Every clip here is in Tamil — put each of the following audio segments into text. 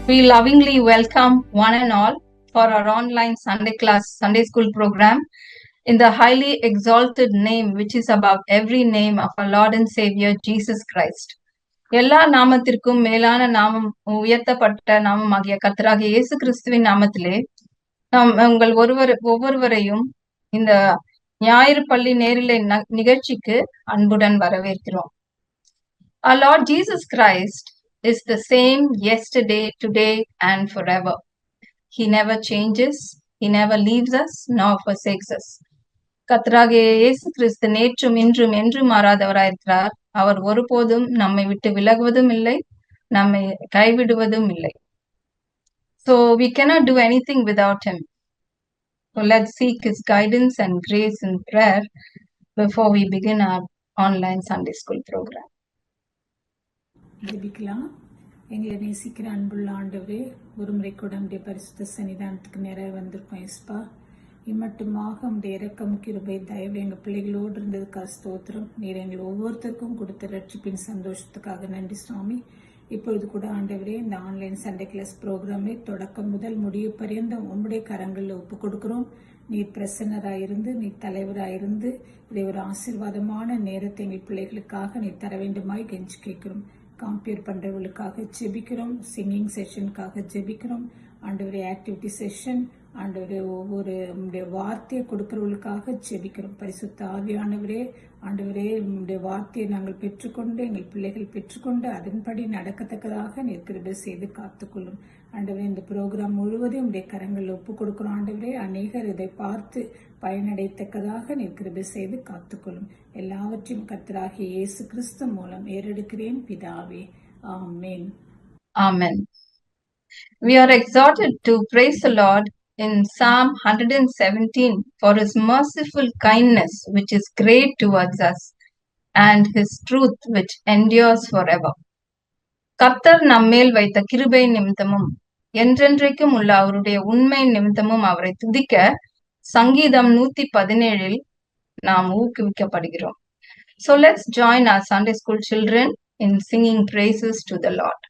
We lovingly welcome one and all for our online Sunday school program in the highly exalted name which is above every name of our Lord and Savior Jesus Christ. எல்லா நாமத்திற்கும் மேலான நாமம் உயர்த்தப்பட்ட நாமமாகிய கர்த்தராகிய இயேசு கிறிஸ்துவின் நாமத்திலே நாம் உங்கள் ஒவ்வொருவரையும் இந்த ஞாயிறு பள்ளி நேரிலை நிகழ்ச்சிக்கு அன்புடன் வரவேற்கிறோம். Our Lord Jesus Christ is the same yesterday, today, and forever. He never changes, He never leaves us, nor forsakes us. கர்த்தராகிய இயேசு கிறிஸ்து நேற்றும் இன்றும் என்றும் மாறாதவராயிருக்கிறார். அவர் ஒருபோதும் நம்மை விட்டு விலகுவதும் இல்லை, நம்மை கைவிடுவதும் இல்லை. So we cannot do anything without Him. So let's seek His guidance and grace in prayer before we begin our online Sunday school program. ஜெபிக்கலாம். எங்களை நேசிக்கிற அன்புள்ள ஆண்டவரே, ஒரு முறை கூட நம்முடைய பரிசுத்த சன்னிதானத்துக்கு நேராக வந்திருக்கோம். எஸ்பா, இம்மட்டுமாக உடைய இரக்கம் கிருபை தயவு எங்கள் பிள்ளைகளோடு இருந்ததுக்காக ஸ்தோத்திரம். நீர் எங்களை ஒவ்வொருத்தருக்கும் கொடுத்த ரட்சிப்பின் சந்தோஷத்துக்காக நன்றி சுவாமி. இப்பொழுது கூட ஆண்டவரே, இந்த ஆன்லைன் சண்டே கிளாஸ் ப்ரோக்ராமை தொடக்கம் முதல் முடிவு பரியந்தம் உம்முடைய கரங்களில் ஒப்பு கொடுக்கிறோம். நீர் பிரசன்னராயிருந்து, நீர் தலைவராயிருந்து இதை ஒரு ஆசீர்வாதமான நேரத்தை எங்கள் பிள்ளைகளுக்காக நீர் தர வேண்டுமாய் கெஞ்சி கேட்கிறோம். கம்ப்யூட்டர் பண்றவர்களுக்காக ஜெபிக்கிறோம், சிங்கிங் செஷனுக்காக ஜெபிக்கிறோம், ஆண்டவரே ஆக்டிவிட்டி செஷன், ஆண்டவரே ஒவ்வொரு வார்த்தையை கொடுக்கிறவர்களுக்காக ஜெபிக்கிறோம். பரிசுத்த ஆவியானவரே, ஆண்டவரே உங்களுடைய வார்த்தையை நாங்கள் பெற்றுக்கொண்டு எங்கள் பிள்ளைகள் பெற்றுக்கொண்டு அதன்படி நடக்கத்தக்கதாக நிற்கிறது செய்து காத்துக்கொள்ளும். ஆண்டவரே, இந்த ப்ரோக்ராம் முழுவதும் உடைய கரங்களில் ஒப்பு கொடுக்கிறோம். ஆண்டவரே, அநேகர் இதை பார்த்து பயனடைத்தக்கதாக நிற்கிறது செய்து காத்துக்கொள்ளும். எல்லாவற்றையும் கர்த்தராகிய இயேசு கிறிஸ்து மூலம் ஏறெடுக்கிறேன் பிதாவே, ஆமென். Amen. We are exhorted to praise the Lord in Psalm 117 for His merciful kindness which is great towards us and His truth which endures forever. கர்த்தர் நம்மேல் வைத்த கிருபை நிமித்தமும் என்றென்றைக்கும் உள்ள அவருடைய உண்மை நிமித்தமும் அவரை துதிக்க சங்கீதம் 117 நாம் ஊக்குவிக்கப்படுகிறோம். So let's join our Sunday school children in singing praises to the Lord.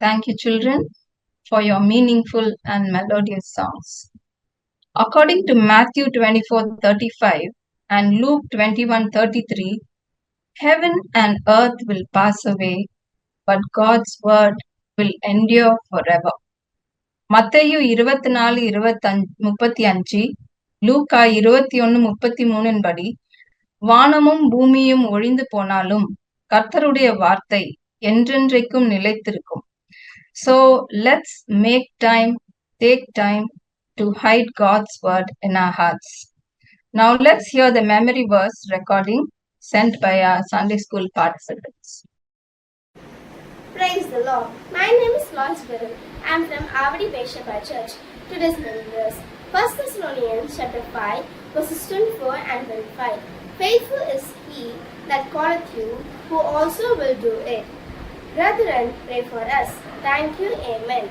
Thank you, children, for your meaningful and melodious songs. According to Matthew 24:35 and Luke 21:33, heaven and earth will pass away, but God's word will endure forever. மத்தேயு 24:35, லூக்கா 21:33 படி, வானமும் பூமியும் ஒழிந்து போனாலும் கர்த்தருடைய வார்த்தை என்றென்றைக்கும் நிலைத்திருக்கும். So let's take time to hide God's word in our hearts. Now let's hear the memory verse recording sent by our Sunday school participants. Praise the Lord. My name is Lois Beryl. I am from Avadi Peshaba Church. Today's memory verse, 1 Thessalonians chapter 5, verses 24 and 25. Faithful is he that calleth you, who also will do it. Brethren, pray for us. Thank you. Amen.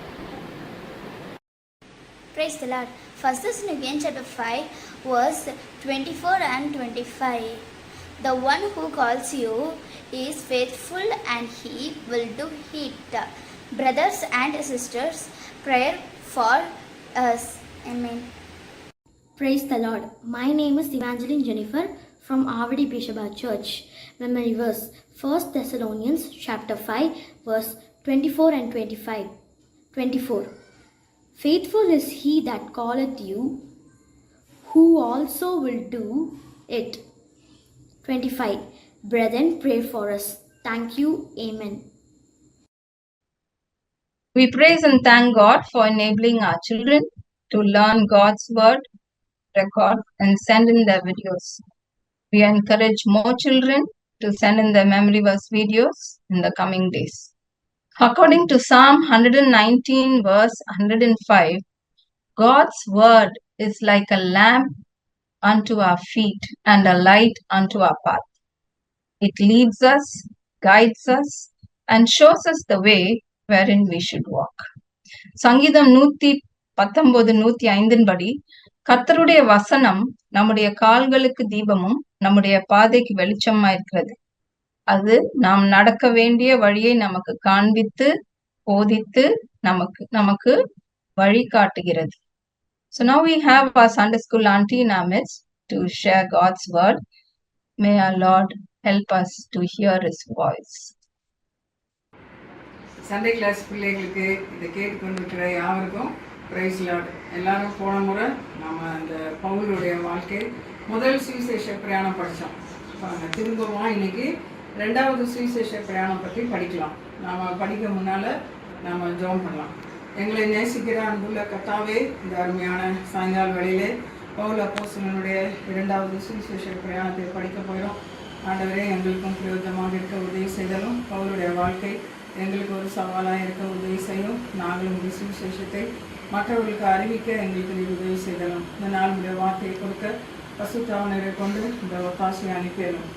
Praise the Lord. 1 Thessalonians chapter 5, verse 24 and 25. The one who calls you is faithful and he will do it. Brothers and sisters, pray for us. Amen. Praise the Lord. My name is Evangeline Jennifer from Avadi Peshaba Church. Memory verse, 1 Thessalonians chapter 5, verse 24 and 25. 24. Faithful is he that calleth you, who also will do it. 25. Brethren, pray for us. Thank you. Amen. We praise and thank God for enabling our children to learn God's word, record, and send in their videos. We encourage more children to send in their memory verse videos in the coming days. According to Psalm 119, verse 105, God's word is like a lamp unto our feet and a light unto our path. It leads us, guides us, and shows us the way wherein we should walk. சங்கீதம் 119:105 படி, கர்த்தருடைய வசனம் நம்முடைய கால்களுக்கு தீபமும் நம்முடைய பாதைக்கு வெளிச்சமா இருக்கிறது. அது நாம் நடக்க வேண்டிய வழியை நமக்கு காண்பித்து போதித்து நமக்கு வழி காட்டுகிறது. So now we have our Sunday school auntie in our midst to share God's word. May our Lord help us to hear his voice. Sunday class பிள்ளைகளுக்கு இதை கேட்டுக்கொண்டிருக்கிற யாருக்கும் பிரைஸ் லார்ட். எல்லாரும் போன முறை நம்ம அந்த பவுலுடைய வாழ்க்கை முதல் சுவிசேஷ பிரயாணம் படித்தோம். திரும்பவும் இன்னைக்கு ரெண்டாவது சுவிசேஷ பிரயாணம் பற்றி படிக்கலாம். நாம் படிக்க முன்னால் நாம் ஜெபம் பண்ணலாம். எங்களை நேசிக்கிற அன்புள்ள கர்த்தாவே, இந்த அருமையான சாயங்கால வேளையிலே பவுல் அப்போஸ்தலனுடைய இரண்டாவது சுவிசேஷ பிரயாணத்தை படிக்க போயிடும். ஆண்டவரே, எங்களுக்கும் பிரயோஜனமாக இருக்க உதவி செய்தலும், பவுலுடைய வாழ்க்கை எங்களுக்கு ஒரு சவாலாக இருக்க உதவி செய்யும். நாங்களும் இந்த சுவிசேஷத்தை மற்றவர்களுக்கு அறிவிக்க எங்களுக்கு நீ உதவி செய்தலும். இந்த நாளுடைய வார்த்தையை கொடுக்க பசுத்தாவனரை கொண்டு இந்த ஒத்தாசையை அனுப்பியலும்.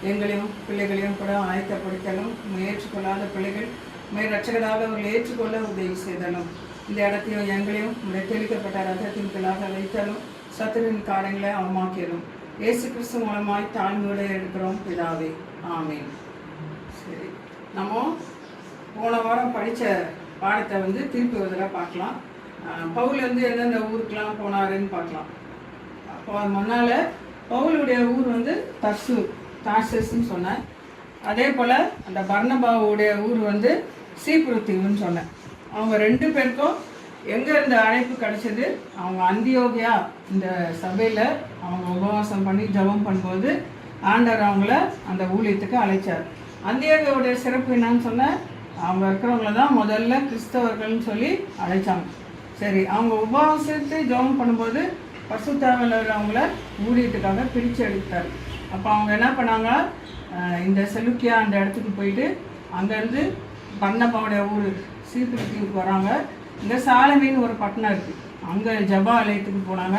எங்களையும் பிள்ளைகளையும் கூட ஆயத்தப்படுத்தலும். ஏற்றுக்கொள்ளாத பிள்ளைகள் ரட்சகராக அவர்கள் ஏற்றுக்கொள்ள உதவி செய்தலும். இந்த இடத்தையும் எங்களையும் தெளிக்கப்பட்ட ரத்தத்தின் கீழாக வைத்தாலும் சத்துருவின் காரியங்களை அவமாக்கியலும். இயேசு கிறிஸ்து மூலமாய் தாழ்மையோடு இருக்கிறோம் பிதாவே, ஆமேன். சரி, நம்ம போன வாரம் படித்த பாடத்தை திருப்பி ஒரு தடவை பார்க்கலாம். பவுல் எந்தெந்த ஊருக்கெலாம் போனாருன்னு பார்க்கலாம். அப்போ முன்னால் பவுலுடைய ஊர் தார்சஸ்ன்னு சொன்னேன். அதே போல் அந்த பர்னபாவுடைய ஊர் சீப்புரு தீவுன்னு சொன்னேன். அவங்க ரெண்டு பேருக்கும் எங்கே இருந்த அழைப்பு கிடச்சிது? அவங்க அந்தியோகியா இந்த சபையில் அவங்க உபவாசம் பண்ணி ஜெபம் பண்ணும்போது ஆண்டவர் அவங்கள அந்த ஊழியத்துக்கு அழைச்சார். அந்தியோகியாவுடைய சிறப்பு என்னன்னு சொன்னேன், அவங்க இருக்கிறவங்கள தான் முதல்ல கிறிஸ்தவர்கள்னு சொல்லி அழைச்சாங்க. சரி, அவங்க உபவாசத்தை ஜெபம் பண்ணும்போது பரிசுத்தாவியானவர் அவங்கள ஊழியத்துக்காக பிரித்து எடுத்தார். அப்போ அவங்க என்ன பண்ணாங்க, இந்த செலுக்கியா அந்த இடத்துக்கு போயிட்டு அங்கேருந்து பர்னபாவுடைய ஊர் சீப்புரு தீவுக்கு வராங்க. இங்கே சாலமின்னு ஒரு பட்டணம் இருக்குது, அங்கே ஜபா ஆலயத்துக்கு போனாங்க.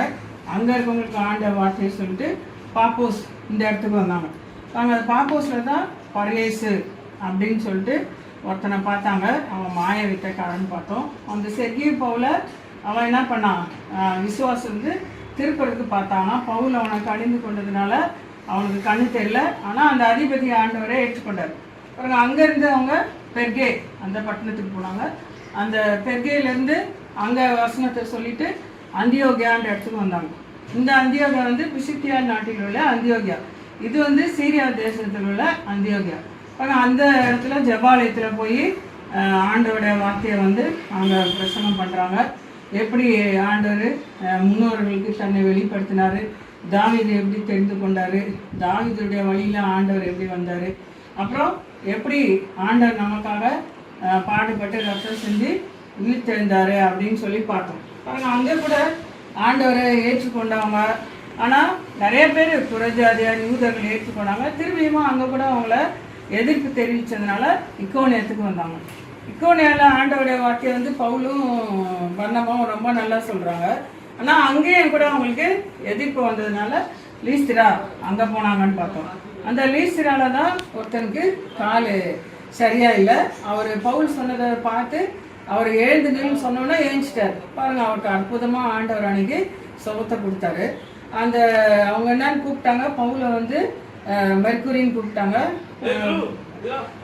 அங்கே இருக்கவங்களுக்கு ஆண்ட வார்த்தையை சொல்லிட்டு பாப்போஸ் இந்த இடத்துக்கு வந்தாங்க. அங்கே பாப்போஸில் தான் பரேசு அப்படின்னு சொல்லிட்டு ஒருத்தனை பார்த்தாங்க. அவன் மாய வித்தைக்காரன்னு பார்த்தோம். அந்த செர்கிய பவுல அவன் என்ன பண்ணான், விசுவாசம் திருப்பறதுக்கு பார்த்தானா. பவுல் அவனை கடிந்து கொண்டதுனால அவனுக்கு கண்ணு தெரியல. ஆனால் அந்த அதிபதி ஆண்டவரை ஏற்றுக்கொண்டார். அப்புறம் அங்கேருந்து அவங்க பெர்கே அந்த பட்டணத்துக்கு போனாங்க. அந்த பெர்கேலேருந்து அங்கே வசனத்தை சொல்லிட்டு அந்தியோகியான்ற இடத்துக்கு வந்தாங்க. இந்த அந்தியோகியா வந்து பிசித்தியா நாட்டில் உள்ள அந்தியோகியா, இது வந்து சீரியா தேசத்தில் உள்ள அந்தியோகியா. அந்த இடத்துல ஜெபாலயத்தில் போய் ஆண்டவருடைய வார்த்தையை வந்து அவங்க பிரசங்கம் பண்ணுறாங்க. எப்படி ஆண்டவர் முன்னோர்களுக்கு தன்னை வெளிப்படுத்தினார், தாவீது எப்படி தெரிந்து கொண்டார், தாவீதுடைய வழியில் ஆண்டவர் எப்படி வந்தார், அப்புறம் எப்படி ஆண்டவர் நமக்காக பாடுபட்டு ரத்தம் செஞ்சு உயிர்த்தெழுந்தார் அப்படின்னு சொல்லி பார்த்தோம். பாருங்கள், அங்கே கூட ஆண்டவரை ஏற்றுக்கொண்டவங்க, ஆனால் நிறைய பேர் புறஜாதியார் யூதர்கள் ஏற்றுக்கொண்டாங்க. திரும்பியும் அங்கே கூட அவங்கள எதிர்ப்பு தெரிவித்ததுனால இக்கோனியத்துக்கு வந்தாங்க. இக்கோனியாவில் ஆண்டவருடைய வார்த்தையை வந்து பவுலும் பர்னபாவும் ரொம்ப நல்லா சொல்கிறாங்க. ஆனால் அங்கேயும் கூட அவங்களுக்கு எதிர்ப்பு வந்ததுனால லீஸ்திரா அங்கே போனாங்கன்னு பார்த்தோம். அந்த லீஸ்திராவில் தான் ஒருத்தனுக்கு கால் சரியா இல்லை. அவர் பவுல் சொன்னதை பார்த்து அவர் எழுந்து நின்று சொன்னோன்னா எழுந்துட்டார். பாருங்கள், அவருக்கு அற்புதமாக ஆண்டவர் அன்னைக்கு சுகத்தை கொடுத்தாரு. அந்த அவங்க என்னன்னு கூப்பிட்டாங்க, பவுலை வந்து மெர்க்குரின்னு கூப்பிட்டாங்க.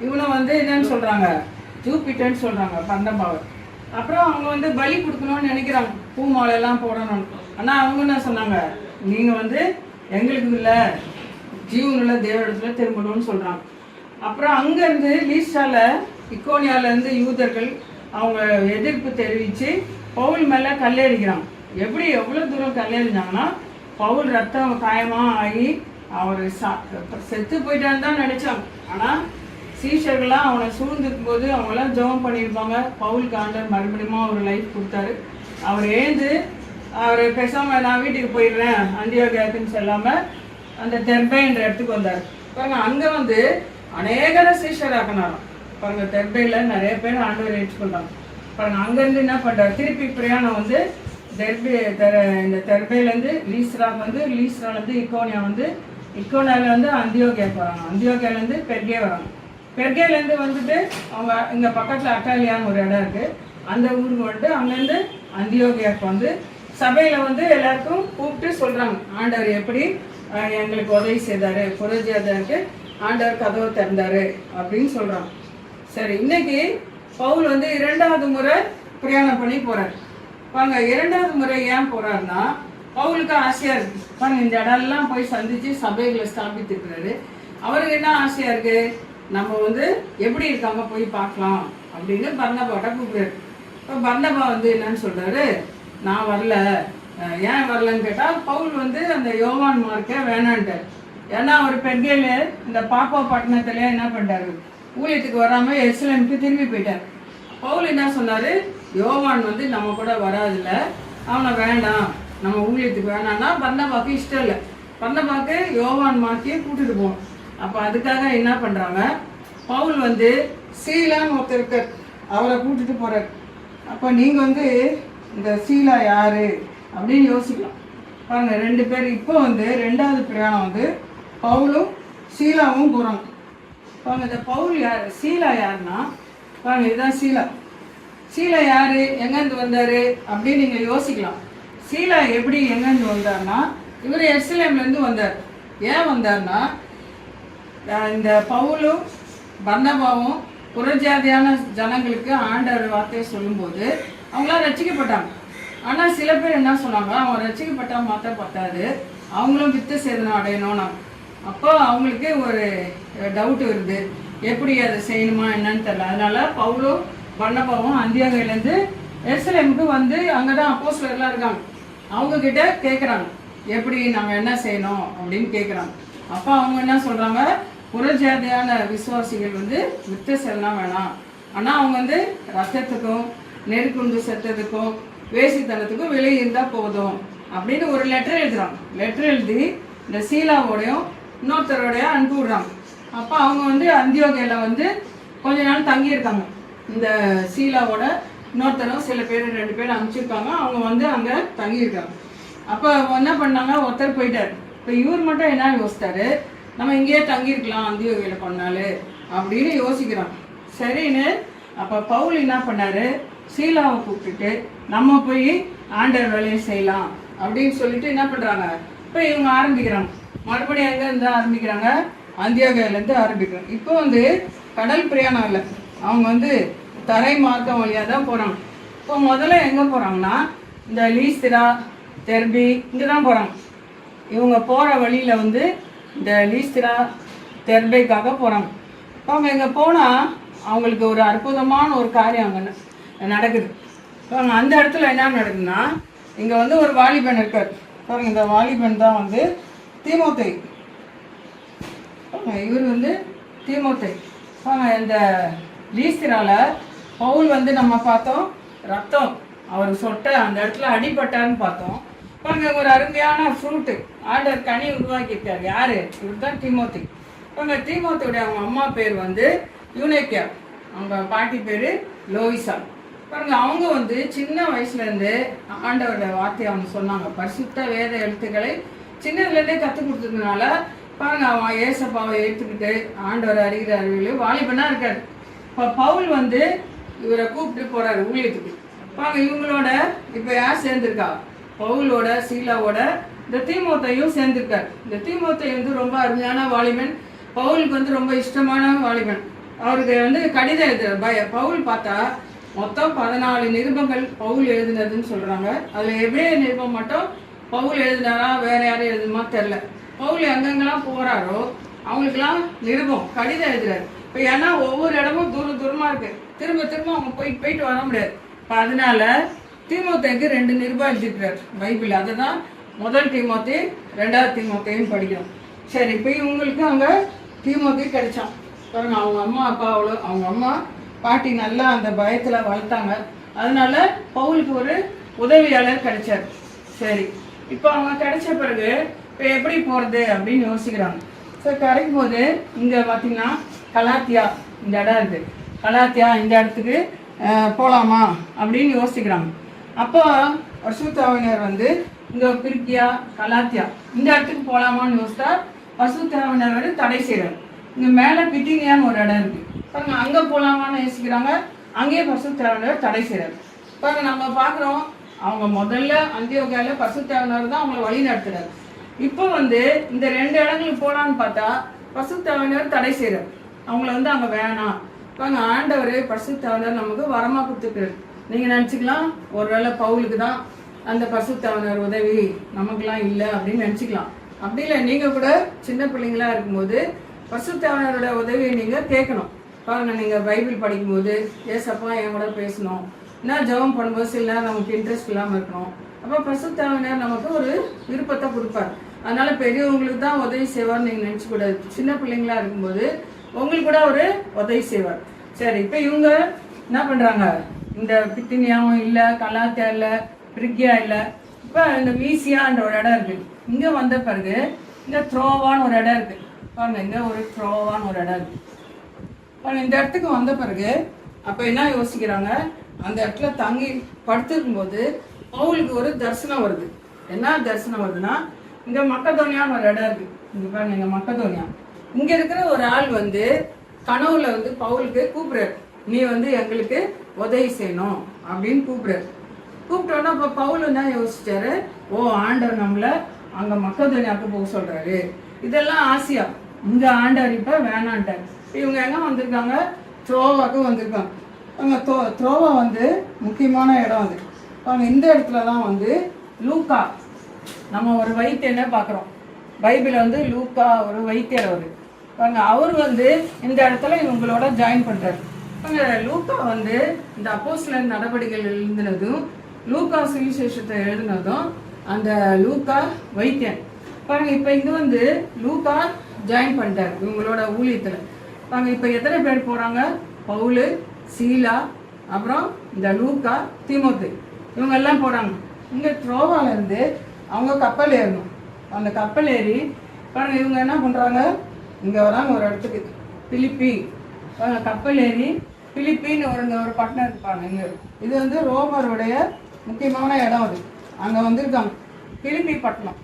இவனை வந்து என்னன்னு சொல்கிறாங்க, ஜூபிட்டர்ன்னு சொல்கிறாங்க பர்னபாவை. அப்புறம் அவங்க வந்து பலி கொடுக்கணும்னு நினைக்கிறாங்க, பூ மாலையெல்லாம் போடணும்னு. ஆனால் அவங்க என்ன சொன்னாங்க, நீங்கள் வந்து எங்களுக்கு இல்லை ஜீவனுள்ள தேவனிடத்தில் திரும்பணும்னு சொல்கிறாங்க. அப்புறம் அங்கேருந்து லீஸ்டாவில் இக்கோனியாவிலேருந்து யூதர்கள் அவங்க எதிர்ப்பு தெரிவித்து பவுல் மேலே கல்லெறிக்கிறாங்க. எப்படி எவ்வளோ தூரம் கல்லெறிஞ்சாங்கன்னா, பவுல் ரத்தம் காயமாக ஆகி அவர் செத்து போயிட்டான்னு தான் நினச்சாங்க. ஆனால் சீஷர்கள்லாம் அவனை சூழ்ந்துருக்கும் போது அவங்களாம் ஜெபம் பண்ணியிருப்பாங்க. பவுலுக்கு ஆண்டவர் மறுபடியும் ஒரு லைஃப் கொடுத்தாரு. அவர் எழுந்து அவர் பேசாமல் நான் வீட்டுக்கு போயிடுறேன் அந்தியோகியாக்குன்னு சொல்லாமல் அந்த தெர்பைன்ற இடத்துக்கு வந்தார். பாருங்கள், அங்கே வந்து அநேகரை சீஷராக்கினாராம். பாருங்கள், தெர்பையில் நிறைய பேர் ஆண்டவர் ஏற்றுக்கொண்டாங்க. பாருங்கள், அங்கேருந்து என்ன பண்ணுறாரு, திருப்பி பிரயாணம் வந்து இந்த தெர்பையிலேருந்து லீஸ்ராக்கு வந்து, லீஸ்ராலேருந்து இக்கோனியா வந்து, இக்கோனியாவிலேருந்து அந்தியோகியாவுக்கு வராங்க. அந்தியோகியாவிலேருந்து பெர்கே வராங்க. பெர்கேலேருந்து வந்துட்டு அவங்க இங்கே பக்கத்தில் அட்டாலியான்னு ஒரு இடம் இருக்குது, அந்த ஊருக்கு வந்துட்டு அங்கேருந்து அந்தியோகியாவுக்கு வந்து சபையில் வந்து எல்லாருக்கும் கூப்பிட்டு சொல்கிறாங்க, ஆண்டவர் எப்படி எங்களுக்கு உதவி செய்தார், புரஜாதருக்கு ஆண்டவர் கதவை திறந்தார் அப்படின்னு சொல்கிறாங்க. சரி, இன்னைக்கு பவுல் வந்து 2வது முறை பிரயாணம் பண்ணி போகிறார். பாருங்க, 2வது முறை ஏன் போகிறாருன்னா, பவுலுக்கு ஆசையாக இருக்குது. பாருங்க, இந்த இடம்லாம் போய் சந்தித்து சபைகளை ஸ்தாபித்துருக்கிறாரு. அவருக்கு என்ன ஆசையாக இருக்குது, நம்ம வந்து எப்படி இருக்காங்க போய் பார்க்கலாம் அப்படின்னு பர்னபாட்ட கூப்பிடுறாரு. இப்போ பர்னபா வந்து என்னன்னு சொல்கிறாரு, நான் வரல. ஏன் வரலன்னு கேட்டால், பவுல் வந்து அந்த யோவான் மார்க்கை வேணான்ட்டார். ஏன்னா அவர் பெர்கேல இந்த பாப்பா பட்டணத்துல என்ன பண்ணிட்டாரு, ஊழியத்துக்கு வராமல் எருசலேமுக்கு திரும்பி போயிட்டார். பவுல் என்ன சொன்னார், யோவான் வந்து நம்ம கூட வராதில்ல, அவனை வேண்டாம், நம்ம ஊழியத்துக்கு வேணான்னா பர்னபாவுக்கு இஷ்டம் இல்லை. பர்னபாவுக்கு யோவான் மார்க்கையே கூட்டிட்டு போகணும். அப்போ அதுக்காக என்ன பண்ணுறாங்க, பவுல் வந்து சீலான்னு ஒருத்தருக்கு அவரை கூட்டிட்டு போகிறார். அப்போ நீங்கள் வந்து இந்த சீலா யார் அப்படின்னு யோசிக்கலாம். பாருங்கள், 2 பேர் இப்போ வந்து 2வது பிரயாணம் வந்து பவுலும் சீலாவும் போகிறாங்க. பாருங்கள், இந்த பவுல் யார், சீலா யாருன்னா, பாருங்கள் இதுதான் சீலா. சீலா யார், எங்கேருந்து வந்தார் அப்படின்னு நீங்கள் யோசிக்கலாம். சீலா எப்படி எங்கேருந்து வந்தார்னா, இவர் எருசலேம்லேருந்து வந்தார். ஏன் வந்தார்னா, இந்த பவுலும் பர்னபாவும் புறஜாதியான ஜனங்களுக்கு ஆண்டவர் வார்த்தையை சொல்லும்போது அவங்களாம் ரட்சிக்கப்பட்டாங்க. ஆனால் சில பேர் என்ன சொன்னாங்க, அவங்க ரட்சிக்கப்பட்டா மாத்திரம் பத்தாது, அவங்களும் வித்து சேதனம் அடையணும்னா. அப்போ அவங்களுக்கு ஒரு டவுட் வருது, எப்படி அதை செய்யணுமா என்னன்னு தெரியல. அதனால பவுலும் பர்னபாவும் அந்தியோகியாவிலேருந்து எருசலேமுக்கு வந்து அங்கே தான் அப்போஸ்தலர்லாம் இருக்காங்க, அவங்கக்கிட்ட கேட்குறாங்க, எப்படி நாங்கள் என்ன செய்யணும் அப்படின்னு கேட்குறாங்க. அப்போ அவங்க என்ன சொல்கிறாங்க, புறஜாதியான விசுவாசிகள் வந்து வித்து சேதனம் வேணாம், ஆனால் அவங்க வந்து ரத்தத்துக்கும் நெருக்குண்டு செத்ததுக்கும் வேசித்தனத்துக்கும் வெளியே இருந்தால் போதும் அப்படின்னு ஒரு லெட்டர் எழுதுறாங்க. லெட்டர் எழுதி இந்த சீலாவோடையும் இன்னொருத்தரோடையும் அனுப்பி விடுறாங்க. அப்போ அவங்க வந்து அந்தியோகியாவில் வந்து கொஞ்ச நாள் தங்கியிருக்காங்க. இந்த சீலாவோட இன்னொருத்தரும் சில பேர் 2 பேர் அனுப்பிச்சிருக்காங்க, அவங்க வந்து அங்கே தங்கியிருக்காங்க. அப்போ என்ன பண்ணாங்க, ஒருத்தர் போயிட்டார். இப்போ இவர் மட்டும் என்ன யோசித்தாரு, நம்ம இங்கேயே தங்கியிருக்கலாம் அந்தியோகியாவில் கொஞ்ச நாள் அப்படின்னு யோசிக்கிறாங்க. சரின்னு அப்போ பவுல் என்ன பண்ணார், சீலாவை கூப்பிட்டுட்டு நம்ம போய் ஆண்டவர் வேலையை செய்யலாம் அப்படின்னு சொல்லிட்டு என்ன பண்ணுறாங்க, இப்போ இவங்க ஆரம்பிக்கிறாங்க. மறுபடியும் எங்கேருந்து ஆரம்பிக்கிறாங்க, அந்தியோகியாவிலேருந்து ஆரம்பிக்கிறாங்க. இப்போ வந்து கடல் பிரயாணம் இல்லை, அவங்க வந்து தரை மார்க்கம் வழியாக தான் போகிறாங்க. இப்போ முதல்ல எங்கே போகிறாங்கன்னா இந்த லீஸ்திரா, தெர்பி இங்கே தான் போகிறாங்க. இவங்க போகிற வழியில் வந்து இந்த லீஸ்திரா, தெர்பைக்காக போகிறாங்க. அவங்க இங்கே போனால் அவங்களுக்கு ஒரு அற்புதமான ஒரு காரியம் அங்கே நடக்குது. அவங்க அந்த இடத்துல என்ன நடக்குதுன்னா, இங்கே வந்து ஒரு வாலிபன் இருக்கார். பாருங்க, இந்த வாலிபன் தான் வந்து தீமோத்தேயு. இவர் வந்து தீமோத்தேயு. இந்த லீஸ்திரால பவுல் வந்து நம்ம பார்த்தோம், ரத்தம் அவர் சொட்ட அந்த இடத்துல அடிபட்டார்னு பார்த்தோம். பாருங்க, ஒரு அருமையான ஃப்ரூட்டு ஆர்டர் கனி உருவாக்கியிருக்காரு. யாரு? இவர் தான் தீமோத்தேயு. பாருங்க, தீமோத்தேயுடைய அவங்க அம்மா பேர் வந்து யூனேக்கியா, அவங்க பாட்டி பேர் லோயிசா. பாருங்க, அவங்க வந்து சின்ன வயசுலேருந்து ஆண்டவரோட வார்த்தையை அவங்க சொன்னாங்க. பரிசுத்த வேத எழுத்துக்களை சின்னதுலேருந்தே கற்றுக் கொடுத்ததுனால பாருங்க, அவன் ஏசப்பாவை ஏற்றுக்கிட்டு ஆண்டவரை அறிகிற அறிவியல் வாலிபனாக இருக்காரு. இப்போ பவுல் வந்து இவரை கூப்பிட்டு போகிறாரு ஊழியத்துக்கு. பாருங்க, இவங்களோட இப்போ யார் சேர்ந்துருக்கா? பவுலோட சீலாவோட இந்த தீமோத்தேயும் சேர்ந்துருக்காரு. இந்த தீமோத்தேயு வந்து ரொம்ப அருமையான வாலிபன், பவுலுக்கு வந்து ரொம்ப இஷ்டமான வாலிபன். அவருக்கு வந்து கடிதம் எழுதுறாரு. பவுல் பார்த்தா மொத்தம் 14 நிருபங்கள் பவுல் எழுதுனதுன்னு சொல்கிறாங்க. அதில் எவ்வளோ நிருபம் மட்டும் பவுல் எழுதினாரா வேற யாரும் எழுதுமா தெரில. பவுல் எங்கெங்கெல்லாம் போகிறாரோ அவங்களுக்கெல்லாம் நிருபம் கடிதம் எழுதுறாரு. இப்போ ஏன்னா ஒவ்வொரு இடமும் தூரமாக இருக்குது, திரும்ப திரும்ப அவங்க போயிட்டு வர முடியாது. இப்போ அதனால தீமோத்தேயுக்கு 2 நிருபம் எழுதிக்கிறார் பைபிள். அதை தான் முதல் தீமோத்தேயு, 2வது தீமோத்தேயுன்னு படிக்கிறோம். சரி, இப்போ இவங்களுக்கு அங்கே தீமோத்தேயு கிடைச்சான். பாருங்க, அவங்க அம்மா அப்பா அவங்க அம்மா பாட்டி நல்லா அந்த பயத்தில் வளர்த்தாங்க. அதனால பவுலுக்கு ஒரு உதவியாளர் கிடைச்சார். சரி, இப்போ அவங்க கிடைச்ச பிறகு இப்போ எப்படி போகிறது அப்படின்னு யோசிக்கிறாங்க. சரி, கிடைக்கும் போது இங்கே பார்த்தீங்கன்னா கலாத்தியா இந்த இடம் இருக்குது. கலாத்தியா இந்த இடத்துக்கு போகலாமா அப்படின்னு யோசிக்கிறாங்க. அப்போ பரிசுத்தாவினர் வந்து இங்கே பிரிக்கியா, கலாத்தியா இந்த இடத்துக்கு போகலாமான்னு யோசித்தா பரிசுத்தாவினர் வந்து தடை செய்கிறார். இங்கே மேலே பித்தினியான்னு ஒரு இடம் இருக்குது. பாருங்க, அங்கே போகலாமான்னு யோசிக்கிறாங்க. அங்கேயே பரிசுத்தாவினர் தடை செய்கிறார். பாருங்க, நம்ம பார்க்குறோம் அவங்க முதல்ல அந்தியோகியாவில் பரிசுத்தாவினர் தான் அவங்கள வழி நடத்துகிறார். இப்போ வந்து இந்த 2 இடங்களுக்கு போகலான்னு பார்த்தா பரிசுத்தாவினர் தடை செய்கிறார். அவங்கள வந்து அங்கே வேணாம். பாருங்க, ஆண்டவர் பரிசுத்தாவினர் நமக்கு வரமாக கொடுத்துருக்காரு. நீங்கள் நினச்சிக்கலாம் ஒருவேளை பவுலுக்கு தான் அந்த பரிசுத்தாவினர் உதவி, நமக்குலாம் இல்லை அப்படின்னு நினச்சிக்கலாம். அப்படி இல்லை, நீங்கள் கூட சின்ன பிள்ளைங்களா இருக்கும்போது பரிசுத்தாவினரோட உதவியை நீங்கள் கேட்கணும். பாருங்க, நீங்கள் பைபிள் படிக்கும்போது ஏசப்பா என் கூட பேசணும், நான் ஜெபம் பண்ணும்போது சில நேரம் நமக்கு இன்ட்ரெஸ்ட் இல்லாமல் இருக்கணும். அப்போ பரிசுத்தாவினர் நமக்கு ஒரு விருப்பத்தை கொடுப்பார். அதனால பெரியவங்களுக்கு தான் உதவி செய்வார்னு நீங்கள் நினச்சிக்கூடாது. சின்ன பிள்ளைங்களா இருக்கும்போது உங்களுக்கு கூட ஒரு உதவி செய்வார். சரி, இப்போ இவங்க என்ன பண்ணுறாங்க? இந்த பித்தினியாவும் இல்லை, கலாத்தியா இல்லை, பிரிக்கியா இல்லை, இப்போ இந்த மீசியான்ற ஒரு இடம் இருக்குது. இங்கே வந்த பிறகு இந்த த்ரோவான்னு ஒரு இடம் இருக்குது. பாருங்க, இங்கே ஒரு த்ரோவான்னு ஒரு இடம் இருக்குது. பாருங்க, இந்த இடத்துக்கு வந்த பிறகு அப்போ என்ன யோசிக்கிறாங்க? அந்த இடத்துல தங்கி படுத்திருக்கும்போது பவுலுக்கு ஒரு தரிசனம் வருது. என்ன தரிசனம் வருதுன்னா, இங்கே மக்கதோனியான்னு ஒரு இடம் இருக்குது. இங்கே பாருங்க, இங்கே மக்கதோனியா. இங்கே இருக்கிற ஒரு ஆள் வந்து கனவுல வந்து பவுலுக்கு கூப்பிடுறாரு, நீ வந்து எங்களுக்கு உதவி செய்யணும் அப்படின்னு கூப்பிடுறாரு. கூப்பிட்டோன்னா இப்போ பவுல் என்ன யோசிச்சாரு, ஓ ஆண்டவர் நம்மளை அங்கே மக்கதோனியாவுக்கு போக சொல்கிறாரு. இதெல்லாம் ஆசியா, இங்கே ஆண்டவர் இப்போ வேணான்ட்டார். இவங்க எங்கே வந்திருக்காங்க? த்ரோவாக்கு வந்திருக்காங்க. அங்கே த்ரோவா வந்து முக்கியமான இடம் அது. அவங்க இந்த இடத்துல தான் வந்து லூக்கா, நம்ம ஒரு வைத்தியனை பார்க்குறோம் பைபிளில் வந்து லூக்கா ஒரு வைத்தியர் அவர். பாருங்க, அவர் வந்து இந்த இடத்துல இவங்களோட ஜாயின் பண்ணுறாரு. லூக்கா வந்து இந்த அப்போஸ்தலர் நடவடிக்கைகள் எழுதினதும் லூக்கா சுவிசேஷத்தை எழுதினதும் அந்த லூக்கா வைத்தியன். பாருங்க, இப்போ இங்கே வந்து லூக்கா ஜாயின் பண்ணிட்டார் இவங்களோட ஊழியத்தில். பாருங்க, இப்போ எத்தனை பேர் போகிறாங்க? பவுலு, சீலா, அப்புறம் இந்த லூக்கா, தீமோத்தேயு இவங்க எல்லாம் போகிறாங்க. இங்கே த்ரோவாலேருந்து அவங்க கப்பல் ஏறணும். அந்த கப்பல் ஏறி பாருங்க, இவங்க என்ன பண்ணுறாங்க? இங்கே வராங்க ஒரு இடத்துக்கு, பிலிப்பி. கப்பல் ஏறி பிலிப்பின்னு ஒரு பட்டணம் இருப்பாங்க. இங்கே இது வந்து ரோமருடைய முக்கியமான இடம். அது அங்கே வந்திருக்காங்க, பிலிப்பி பட்டணம்.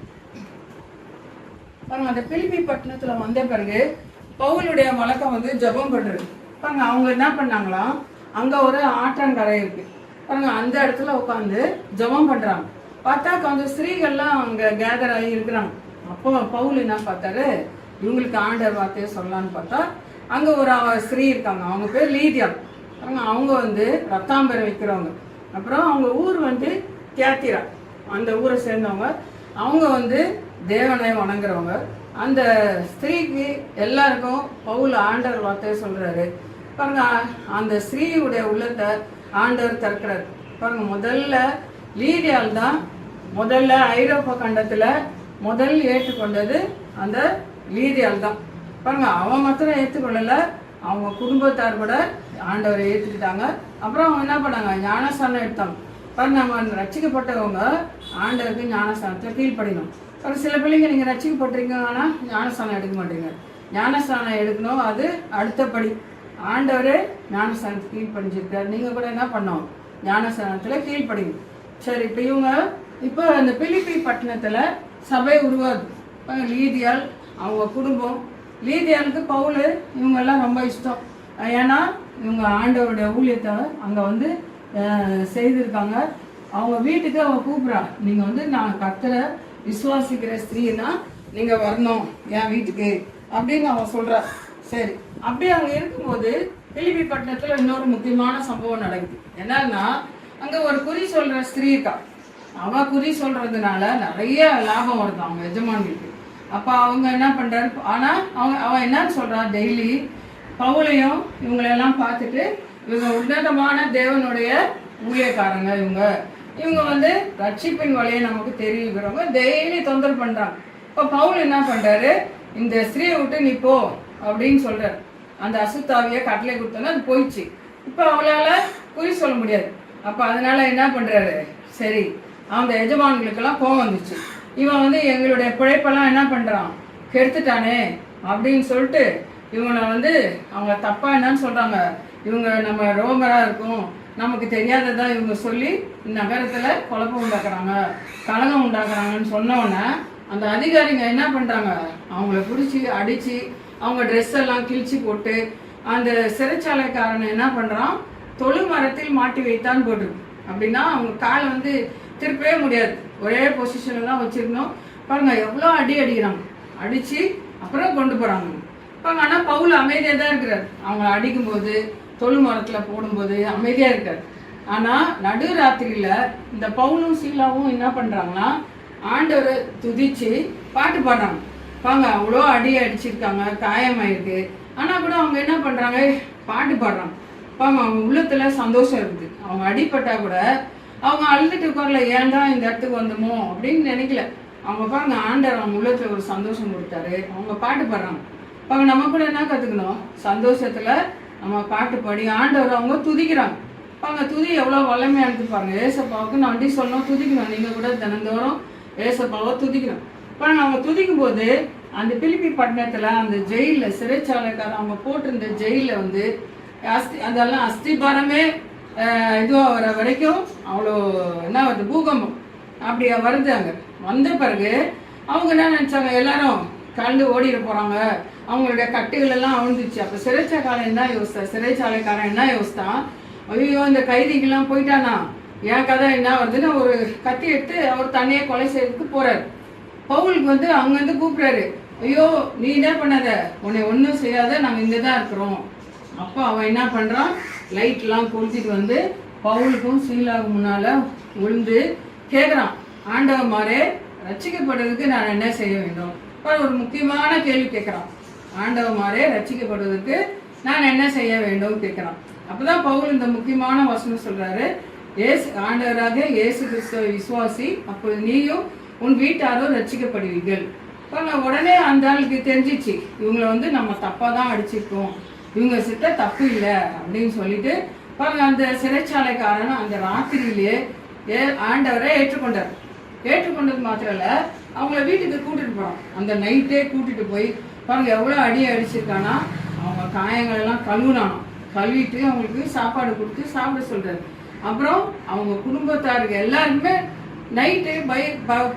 பாருங்க, அந்த பிலிப்பி பட்டணத்தில் வந்த பிறகு பவுலுடைய வழக்கம் வந்து ஜெபம் பண்ணுறது. பாருங்க, அவங்க என்ன பண்ணாங்களாம், அங்கே ஒரு ஆற்றங்கரை இருக்குது. பாருங்க, அந்த இடத்துல உட்காந்து ஜெபம் பண்ணுறாங்க. பார்த்தா கொஞ்சம் ஸ்திரீகள்லாம் அங்கே கேதர் ஆகி இருக்கிறாங்க. அப்போ பவுல் என்ன பார்த்தாரு, இவங்களுக்கு ஆண்டவர் வார்த்தையை சொல்லலான்னு பார்த்தா அங்கே ஒரு ஸ்திரீ இருக்காங்க. அவங்க பேர் லீதியா. அவங்க வந்து ரத்தாம்பரம் வைக்கிறவங்க. அப்புறம் அவங்க ஊர் வந்து தியாத்திரா, அந்த ஊரை சேர்ந்தவங்க. அவங்க வந்து தேவனை வணங்குறவங்க. அந்த ஸ்திரீக்கு எல்லாருக்கும் பவுல் ஆண்டவர் வார்த்தையை சொல்றாரு பாருங்க. அந்த ஸ்திரீயுடைய உள்ளத்தை ஆண்டவர் திறக்கிறார் பாருங்க. முதல்ல லீடியால் தான் முதல்ல ஐரோப்பா கண்டத்துல முதல் ஏற்றுக்கொண்டது அந்த லீடியால் தான் பாருங்க. அவன் மாத்திரம் ஏற்றுக்கொள்ளல, அவங்க குடும்பத்தார் கூட ஆண்டவரை ஏற்றுக்கிட்டாங்க. அப்புறம் அவங்க என்ன பண்ணாங்க, ஞானஸ்தானம் எடுத்தாங்க பாருங்க. நம்ம ரட்சிக்கப்பட்டவங்க ஆண்டவருக்கு ஞானஸ்தானத்தில் கீழ்ப்படினோம். அப்புறம் சில பிள்ளைங்க நீங்கள் ரட்சிக்கப்பட்டிருக்கீங்க, ஆனால் ஞானஸ்தானம் எடுக்க மாட்டீங்க. ஞானஸ்தானம் எடுக்கணும், அது அடுத்தபடி. ஆண்டவரே ஞானஸ்தானத்துக்கு கீழ்ப்படிஞ்சிருக்காரு, நீங்கள் கூட என்ன பண்ணோம், ஞானஸ்தானத்தில் கீழ்ப்படிங்க. சரி, இப்போ இவங்க இப்போ அந்த பிலிப்பி பட்டணத்தில் சபை உருவாது. லீதியால் அவங்க குடும்பம், லீதியாளுக்கு பவுல் இவங்கெல்லாம் ரொம்ப இஷ்டம். ஏன்னா இவங்க ஆண்டவருடைய ஊழியத்தை அங்கே வந்து செய்திருக்காங்க. அவங்க வீட்டுக்கு அவங்க கூப்பிட்றா, நீங்கள் வந்து நான் கர்த்தரை விசுவாசிக்கிற ஸ்திரீனா நீங்கள் வரணும் என் வீட்டுக்கு அப்படின்னு அவன் சொல்கிறா. சரி, அப்படியே அங்கே இருக்கும்போது பிலிப்பி பட்டணத்தில் இன்னொரு முக்கியமான சம்பவம் நடக்குது. என்னன்னா அங்கே ஒரு குறி சொல்கிற ஸ்திரீ இருக்கா. அவன் குறி சொல்கிறதுனால நிறைய லாபம் வருது அவங்க எஜமானிக்கு. அப்போ அவங்க என்ன பண்ணுறாரு, ஆனால் அவன் என்னன்னு சொல்கிறா, டெய்லி பவுலையும் இவங்களெல்லாம் பார்த்துட்டு இவங்க உன்னதமான தேவனுடைய ஊழியக்காரங்க, இவங்க வந்து ரட்சிப்பின் வழியை நமக்கு தெரிவிக்கிறவங்க, டெய்லி தொந்தரவு பண்ணுறாங்க. இப்போ பவுல் என்ன பண்ணுறாரு, இந்த ஸ்திரீயை விட்டு நீ போ அப்படின்னு சொல்கிறார். அந்த அசுத்தாவியை கட்டளை கொடுத்தோன்னா அது போயிடுச்சு. இப்போ அவளால் குறி சொல்ல முடியாது. அப்போ அதனால என்ன பண்ணுறாரு, சரி அந்த எஜமான்களுக்கெல்லாம் கோவம் வந்துச்சு. இவன் வந்து எங்களுடைய பிழைப்பெல்லாம் என்ன பண்ணுறான், கெடுத்துட்டானே அப்படின்னு சொல்லிட்டு இவங்களை வந்து அவங்க தப்பாக என்னன்னு சொல்கிறாங்க, இவங்க நம்ம ரோமராக இருக்கும், நமக்கு தெரியாததான் இவங்க சொல்லி நகரத்தில் குழப்பம் உண்டாக்குறாங்க, கலகம் உண்டாக்குறாங்கன்னு சொன்னோன்னே அந்த அதிகாரிங்க என்ன பண்ணுறாங்க, அவங்கள பிடிச்சி அடித்து அவங்க ட்ரெஸ் எல்லாம் கிழிச்சு போட்டு அந்த சிறைச்சாலைக்காரனை என்ன பண்ணுறான், தொழு மரத்தில் மாட்டி வைத்தான்னு போட்டுருக்கு. அப்படின்னா அவங்க காலை வந்து திருப்பவே முடியாது, ஒரே பொசிஷனில் தான் வச்சுருக்கணும். பாருங்க எவ்வளோ அடிக்கிறாங்க, அடித்து அப்புறம் கொண்டு போகிறாங்க. பாருங்க, ஆனால் பவுல் அமைதியாக தான் இருக்கிறார். அவங்க அடிக்கும்போது தொழு மரத்தில் போடும்போது அமைதியாக இருக்கார். ஆனால் நடு ராத்திரியில் இந்த பவுலும் சீலாவும் என்ன பண்ணுறாங்கன்னா ஆண்டவரை துதிச்சு பாட்டு பாடுறாங்க. பாங்க அவ்வளோ அடிச்சிருக்காங்க, காயமாயிருக்கு. ஆனால் கூட அவங்க என்ன பண்ணுறாங்க, பாட்டு பாடுறாங்க. பாங்க அவங்க உள்ளத்தில் சந்தோஷம் இருக்குது. அவங்க அடிப்பட்டா கூட அவங்க அழுதுட்டு உட்காரல, ஏன்டா இந்த இடத்துக்கு வந்தோமோ அப்படின்னு நினைக்கல. அவங்க பாருங்க ஆண்டவர் அவங்க உள்ளத்தில் ஒரு சந்தோஷம் கொடுத்தாரு, அவங்க பாட்டு பாடுறாங்க. பாங்க நம்ம கூட என்ன கற்றுக்கணும், சந்தோஷத்தில் நம்ம பாட்டு பாடி ஆண்டவர் அவங்க துதிக்கிறாங்க. பாங்க துதி எவ்வளோ வல்லமையானது பாருங்க. ஏசப்பாவுக்கு நான் வண்டி சொல்லணும், துதிக்கணும். நீங்கள் கூட தினந்தோறும் ஏசப்பாவை துதிக்கணும். பாருங்க அவங்க துதிக்கும் போது அந்த பிலிப்பி பட்டணத்தில் அந்த ஜெயிலில் சிறைச்சாலைக்காரன் அவங்க போட்டிருந்த ஜெயிலில் வந்து அதெல்லாம் அஸ்திபாரமே இதுவாக வர வரைக்கும் அவ்வளோ என்ன வருது, பூகம்பம் அப்படியா வருது. அங்கே வந்த பிறகு அவங்க என்ன நினச்சாங்க, எல்லாரும் கலந்து ஓடிட போகிறாங்க, அவங்களுடைய கட்டுகள் எல்லாம் அவிழ்ந்துச்சு. அப்போ சிறைச்சாலைக்காரன் என்ன யோசித்தான், ஐயோ இந்த கைதிகள்லாம் போயிட்டானா என் கதை என்ன வருதுன்னு ஒரு கத்தி எடுத்து அவர் தண்ணியை கொலை செய்யறதுக்கு போறாரு. பவுலுக்கு வந்து அங்கேருந்து கூப்பிட்றாரு, ஐயோ நீ என்ன பண்ணாத, உன்னை ஒன்றும் செய்யாத, நாங்கள் இங்கே தான் இருக்கிறோம். அப்போ அவன் என்ன பண்ணுறான், லைட்லாம் கொளுத்திட்டு வந்து பவுலுக்கும் சீலாவுக்கு முன்னால் விழுந்து கேட்குறான், ஆண்டவமாரே ரட்சிக்கப்படுறதுக்கு நான் என்ன செய்ய வேண்டும். ஒரு முக்கியமான கேள்வி கேட்குறான், ஆண்டவமாரே ரட்சிக்கப்படுவதற்கு நான் என்ன செய்ய வேண்டும் கேட்குறான். அப்போதான் பவுல் இந்த முக்கியமான வசனம் சொல்கிறாரு, ஆண்டவராக இயேசு கிறிஸ்துவை விசுவாசி, அப்போது நீயும் உன் வீட்டாரும் ரட்சிக்கப்படுவீர்கள். உடனே அந்த ஆளுக்கு தெரிஞ்சிச்சு, இவங்களை வந்து நம்ம தப்பாக தான் அடிச்சிருக்கோம், இவங்க சித்த தப்பு இல்லை அப்படின்னு சொல்லிட்டு பாருங்க அந்த சிறைச்சாலைக்காரன் அந்த ராத்திரியிலே ஆண்டவரை ஏற்றுக்கொண்டார். ஏற்றுக்கொண்டது மாத்திரம் இல்லை, அவங்கள வீட்டுக்கு கூட்டிட்டு போகிறான். அந்த நைட்டே கூட்டிட்டு போய் பாருங்க எவ்வளோ அடிச்சிருக்கானா, அவங்க காயங்கள் எல்லாம் கழுவிட்டு அவங்களுக்கு சாப்பாடு கொடுத்து சாப்பிட சொல்றாரு. அப்புறம் அவங்க குடும்பத்தாருக்கு எல்லாருக்குமே நைட்டு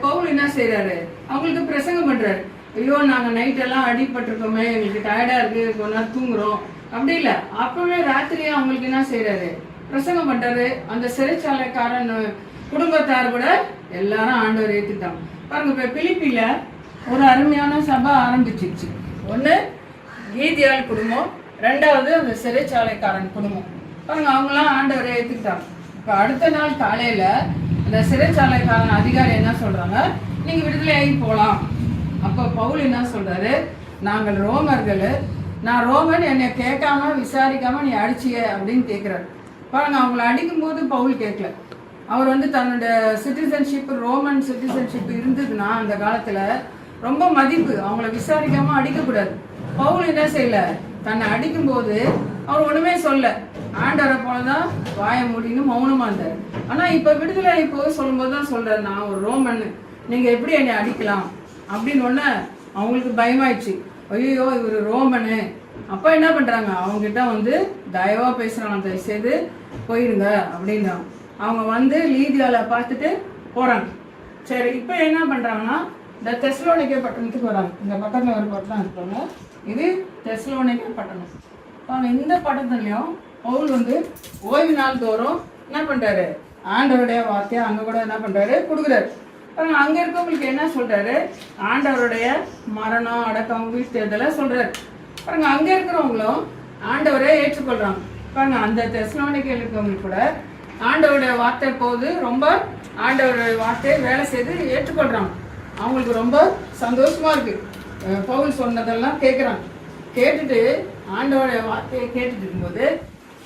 பவுல் என்ன செய்யறாரு, அவங்களுக்கு பிரசங்கம் பண்றாரு. ஐயோ நாங்க நைட்டெல்லாம் அடிபட்டிருக்கோமே, எங்களுக்கு டயர்டா இருக்கு, கொஞ்ச நேரம் தூங்குறோம் அப்படி இல்லை. அப்பவே ராத்திரியே அவங்களுக்கு என்ன செய்யறாரு, பிரசங்கம் பண்றாரு. அந்த சிறைச்சாலைக்காரன் குடும்பத்தார் கூட எல்லாரும் ஆண்டவர் ஏற்றுட்டாங்க. பாருங்க இப்ப பிலிப்பில ஒரு அருமையான சபை ஆரம்பிச்சிருச்சு. ஒன்று லீதியாள் குடும்பம், ரெண்டாவது அந்த சிறைச்சாலைக்காரன் குடும்பம். பாருங்க அவங்களாம் ஆண்டவரை ஏற்றுக்கிட்டாங்க. இப்போ அடுத்த நாள் காலையில் அந்த சிறைச்சாலைக்காரன் அதிகாரி என்ன சொல்கிறாங்க, நீங்கள் விடுதலையாகி போகலாம். அப்போ பவுல் என்ன சொல்கிறாரு, நாங்கள் ரோமர்கள், நான் ரோமன், என்னை கேட்காம விசாரிக்காமல் நீ அடிச்சிய அப்படின்னு கேட்குறாரு. பாருங்க அவங்கள அடிக்கும்போது பவுல் கேட்கல. அவர் வந்து தன்னோட சிட்டிசன்ஷிப், ரோமன் சிட்டிசன்ஷிப் இருந்ததுன்னா அந்த காலத்தில் ரொம்ப மதிப்பு, அவங்கள விசாரிக்காமல் அடிக்கக்கூடாது. பவுல் என்ன செய்யல, தன்னை அடிக்கும்போது அவர் ஒன்றுமே சொல்ல, ஆண்டவரை போலதான் வாய மூடின்னு மௌனமாக இருந்தார். ஆனால் இப்போ விடுதலை போய் சொல்லும்போது தான் சொல்கிறார், நான் ஒரு ரோமன், நீங்கள் எப்படி என்னை அடிக்கலாம் அப்படின்னு ஒன்று அவங்களுக்கு பயமாயிடுச்சு. ஐயோ இவர் ரோமனு. அப்போ என்ன பண்ணுறாங்க, அவங்ககிட்ட வந்து தயவாக பேசுகிறாங்க, தயவு செய்து போயிடுங்க அப்படின்றாங்க. அவங்க வந்து லீதியாவில் பார்த்துட்டு போகிறாங்க. சரி, இப்போ என்ன பண்ணுறாங்கன்னா இந்த தெசலோனிக்கே பட்டணத்துக்கு வராங்க. இந்த பக்கத்தில் ஒரு பட்டணம் இருக்காங்க, இது தெசலோனிக்கே பட்டணம். அவங்க இந்த பட்டணத்துலையும் பவுல் வந்து ஓய்வு நாள் தோறும் என்ன பண்ணுறாரு, ஆண்டவருடைய வார்த்தையை அங்கே கூட என்ன பண்ணுறாரு, கொடுக்குறாரு. பாருங்க அங்கே இருக்கவங்களுக்கு என்ன சொல்கிறாரு, ஆண்டவருடைய மரணம், அடக்கம், வீழ்த்தெழுதலை சொல்கிறாரு. பாருங்க அங்கே இருக்கிறவங்களும் ஆண்டவரை ஏற்றுக்கொள்கிறாங்க. பாருங்க அந்த தெசலோனிக்கையில் இருக்கவங்களுக்கு கூட ஆண்டவருடைய வார்த்தை போது ரொம்ப ஆண்டவருடைய வார்த்தையை வேலை செய்து ஏற்றுக்கொள்கிறாங்க. அவங்களுக்கு ரொம்ப சந்தோஷமா இருக்கு. பவுல் சொன்னதெல்லாம் கேட்குறாங்க. கேட்டுட்டு ஆண்டவருடைய வார்த்தையை கேட்டுட்டு இருக்கும்போது